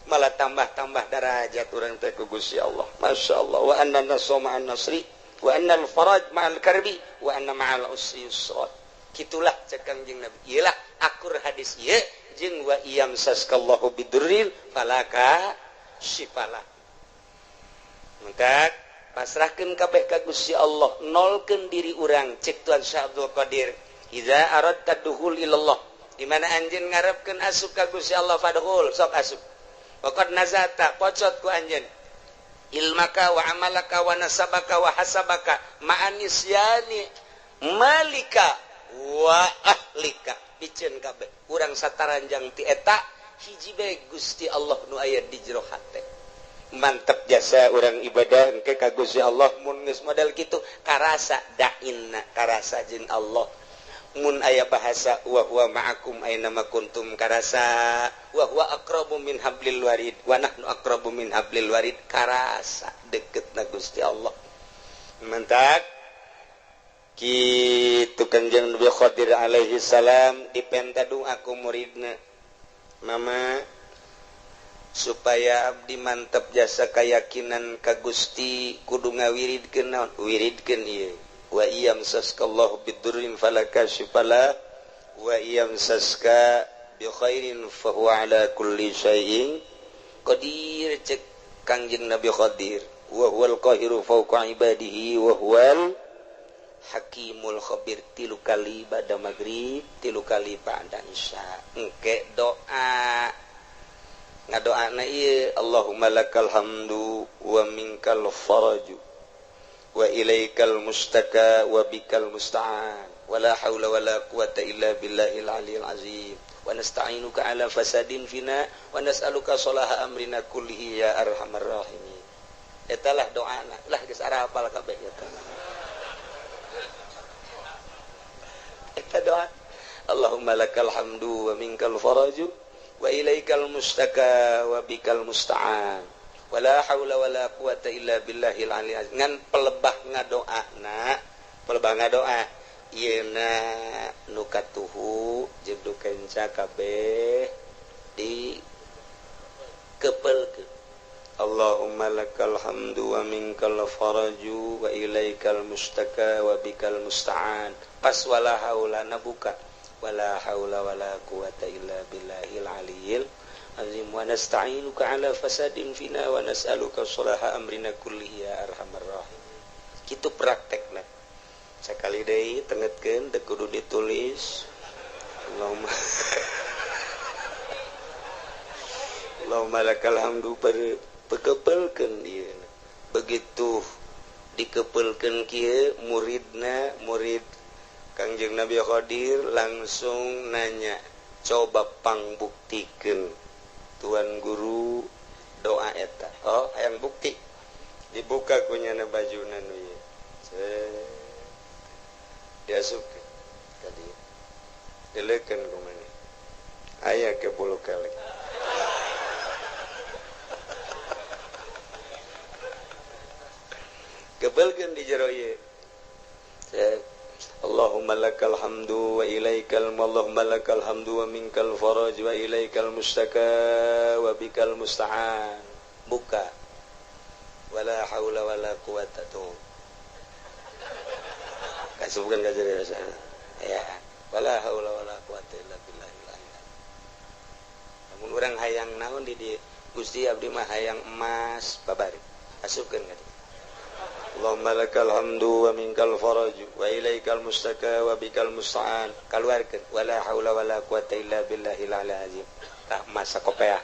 malah tambah-tambah derajat urang teh ku Gusti Allah masyaallah wa anna nasra ma'an nasri wa anna al-faraj ma'al karbi wa anna ma'al usri yusra kitulah cek Kangjeng Nabi iyalah akur hadis ieu jeung wa iyam saskallahu bidurril falaka syifala maka pasrahkeun kabeh ka Gusti Allah nolkeun diri urang cek Tuan Syekh Abdul Qadir idza aradta dukhul ilallah di mana anjeun ngarepkeun asup ka Gusti Allah fadkhul sok asup waqad nazata pocot ku anjeun ilmaka wa amalaka wa nasabaka wa hasabaka ma'anisyani malika wa ahlika biceun kabeh urang sataranjang ti eta hiji bae Gusti Allah nu aya di jero hate mantep jasa urang ibadah engke ka Gusti Allah mun geus model kitu karasa dainna karasa jeung Allah mun aya bahasa wa huwa ma'akum aina ma kuntum karasa wa huwa aqrabu min hablil warid wa nahnu aqrabu min hablil warid karasa deketna Gusti Allah mantap kitu Kanjeng Nabi Khadir alaihi salam dipenta doa ku muridna mama supaya abdi mantap jasa keyakinan ka Gusti kudu ngawiridkeun naon wiridkeun ieu wa iyam saskallahu bidurrin falaka syifala wa iyam saska bi khairin fa huwa ala kulli syai'in qadir cek Kangjeng Nabi Khadir wa huwal qahiru fawqa ibadihi wa huwal hakimul khabir tilu kali ba'da maghrib tilu kali ba'da isya engke doa ngadoana ieu Allahumma lakal hamdu wa minkal faraju wa ilaikal mustaka wa bikal musta'an wa la haula wa la quwata illa billahil aliyil azim wa nasta'inuka ala fasadin fina wa nas'aluka salaha amrina kullihi ya arhamar rahimin etalah doana lah geus ara hafal kabeh eta eta doa Allahumma lakal hamdu wa minkal faraju wa ilaikal mustaka wa bikal musta'an wala haula wala quwata illa billahil aliyil azim ngan pelebah ngadoana yeuna nu katuhu jeung nu kenca kabeh di kepelkeun Allahumma lakal hamdu wa minkal faraju wa ilaikal mustaka wa bikal musta'an pas wala haula nabuka wala haula wala quwata illa billahil aliyil azim wa nasta'inuka ala fasadin fina wa nas'aluka salaha amrina kullihi ya arhamar rahim kitu praktekna sakali deui tengetkeun teu kudu ditulis Allahumma lakal hamdu pekepelkeun ieu begitu dikepelkeun kieu murid Kangjeng Nabi Khadir langsung nanya coba pangbuktikeun Tuan Guru doa eta oh hayang bukti dibuka kunyana bajuna nu ieu diasupkeun tadi dileukeun ku maneh aya ke 10 kali kebelkeun di jero ieu Allahumma lakal hamdu wa ilaikal Allahumma lakal hamdu wa minkal faraj wa ilaikal mustaka wa bikal musta'an. Buka. Wala haula wala quwata tuh. Kasubkan kajari rasa. Ya. Wala haula wala quwata illa billah. Namun orang hayang naon di Gusti abdi mah hayang emas babari. Kasubkan kajari. Allahumma lakal hamdu wa minkal faraj wa ilaikal mustaka wa bikal musta'an. Keluarkan wala haula wala quwata illa billahil azim. Tah masa kopiah.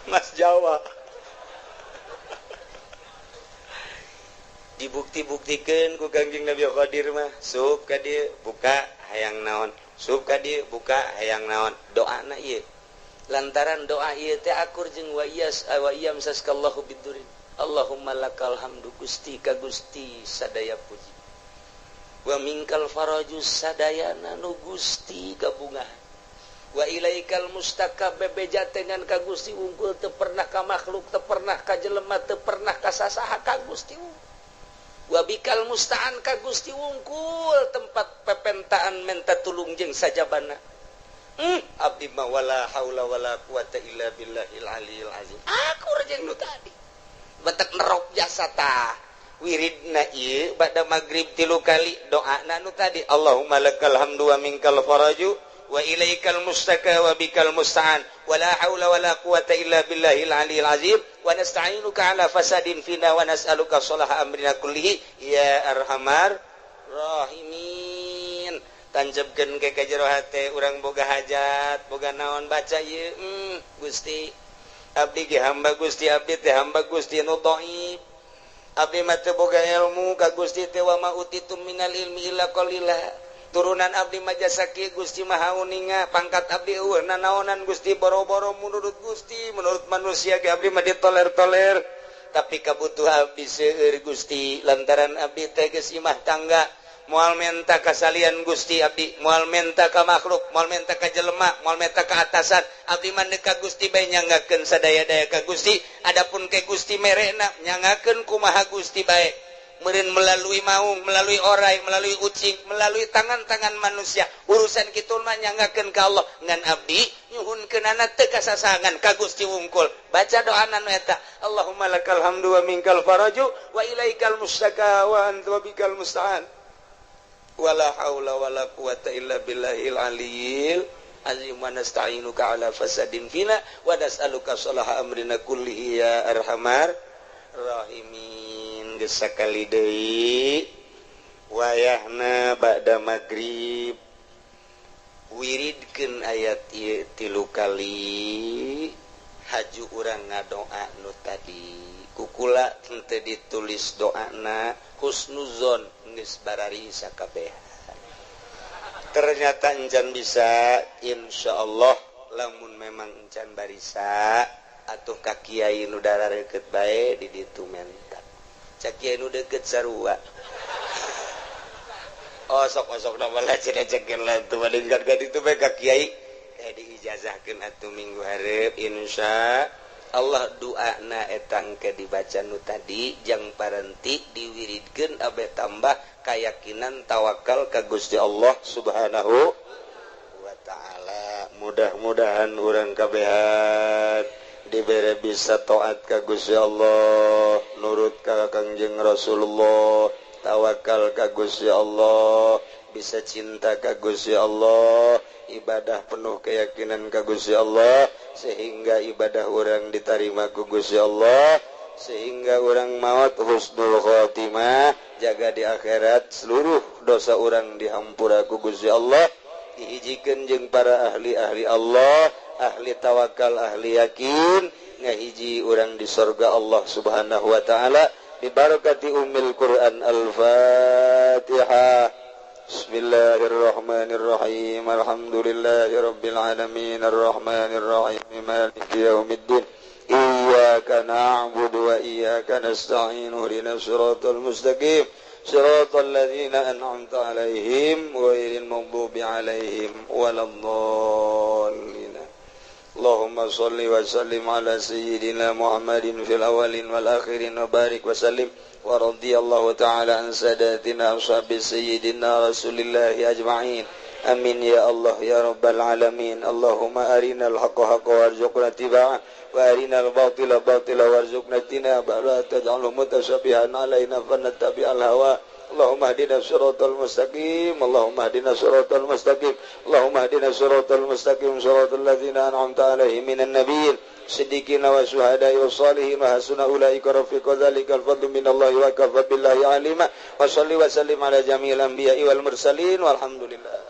Mas Jawa. Dibukti-buktikeun ku Kangjeng Nabi Qadir mah, sup ka dieu buka hayang naon. Sup ka dieu buka hayang naon. Doana ieu. Lantaran doa ieu teh akur jeung wa iyam saskallahu bidurin. Allahumma lakal hamdu Gusti ka Gusti sadaya puji. Wa minkal farajus sadayana nu Gusti gabungahan. Wa ilaikal mustaka bebeja dengan ka Gusti unggul teu pernah ka makhluk, teu pernah ka jelema, teu pernah ka sasaha ka Gusti unggul. Wa bikal musta'an ka Gusti unggul tempat pepentaan menta tulung jeung sajabana. Abdi ma wala haula wala quwata illa billahil aliyil azim. Aku jeung nu tadi. Batak nerok jasa tah. Wiridna ieu bada magrib 3 kali doana nu tadi. Allahumma lakal hamdu wa minkal faraju wa ilaikal mustaka wa bikal musta'an. Wala haula wala quwata illa billahil aliyil azim. Wa nasta'inuka ala fasadin fina wa nas'aluka salaha amrina kullihi ya arhamar rahimin. Tanjebkeun ke jero hate urang boga hajat, boga naon baca ieu Gusti. Abdi ge hamba Gusti, abdi teh hamba Gusti nu dhaif. Abdi mah teu boga ilmu ka Gusti teh wa ma utitum minal ilmi illa qalila. Turunan abdi mah jasa kieu Gusti mah hauninga, pangkat abdi eueuh nanaonan Gusti boro-boro menurut Gusti, menurut manusia ge abdi mah ditoler-toler. Tapi kabutuhan abdi seueur Gusti, lantaran abdi teh geus imah tangga. Moal menta kasalian Gusti abdi, moal menta ka makhluk, moal menta ka jelema, moal menta ka atasan. Abdi mah ka Gusti bae nyangakeun sadaya-daya ka Gusti. Adapun ke Gusti merena nyangakeun kumaha Gusti bae. Meureun melalui maung, melalui orai, melalui ucing, melalui tangan-tangan manusia. Urusan kitu mah nyangakeun ka Allah. Ngan abdi nyuhunkeunana teu kasasangan ka Gusti wungkul. Baca doana nu eta. Allahumma lakal hamdu wa minkal faraju wa ilaikal mustaka wa anta bikal musta'an. Wala haula wala quwata illa billahil aliyil azim wa nasta'inuka ala fasadin fina wa nas'aluka salaha amrina kullihi ya arhamar rahimin. Geus sakali deui wayahna ba'da magrib wiridkeun ayat ieu 3 kali haju urang ngadoa nu tadi kukula teu ditulis doana husnuzon geus barari sakabehan. Ternyata encan bisa insyaallah lamun memang encan barisa atuh ka kiai nu darareukeut bae di ditu mentak. Cak kiai nu deukeut sarua. Osok-osok na bala cekeun lah teu madingkat ka ditu bae ka kiai diijazahkeun atuh minggu hareup insya Allah. Doana eta engke dibaca nu tadi jang parenti diwiridkeun abe tambah keyakinan tawakal ka Gusti Allah Subhanahu wa taala. Mudah-mudahan urang kabehan dibere bisa taat ka Gusti Allah, nurut ka Kangjeng Rasulullah, tawakal ka Gusti Allah, bisa cinta ka Gusti Allah, ibadah penuh keyakinan ka Gusti Allah, sehingga ibadah orang diterima ku Gusti Allah, sehingga orang maut husnul khotimah, jaga di akhirat seluruh dosa orang dihampura ku Gusti Allah, dihijikeun jeung para ahli-ahli Allah, ahli tawakal, ahli yakin, ngahiji orang di surga Allah Subhanahu wa taala bi barakati ummil Quran. Al-Fatihah. Bismillahirrahmanirrahim. Alhamdulillahirabbil alamin arrahmanir rahim maliki yaumiddin. Iyyaka na'budu wa iyyaka nasta'in. Ihdinas siratal mustaqim. Siratal ladzina an'amta 'alaihim ghairil maghdubi 'alaihim waladdallin. Allahumma sholli wa sallim ala sayyidina Muhammadin fil awalin wal akhirin wa barik wa sallim wa radiyallahu ta'ala an sadatina ashabi sayyidina rasulillahi ajma'in amin ya Allah ya rabbal alamin. Allahumma arinal haqqa haqqa warzuqna tiba'ah wa arinal batila batila warzuqna tinabah la taj'alhu mutasyabihan alaina fanattabi'al hawa. Allahumma hdina siratal mustaqim. Allahumma hdina siratal mustaqim. Allahumma hdina siratal mustaqim siratal ladzina an'amta 'alaihim minan nabiyyin siddiqina wa syuhada'i was shalihin wa hasuna ulaika rafiqa dzalikal fadlu minallahi wa kafa billahi alima wa shalli wa sallim ala jami'il anbiya'i wal mursalin walhamdulillah.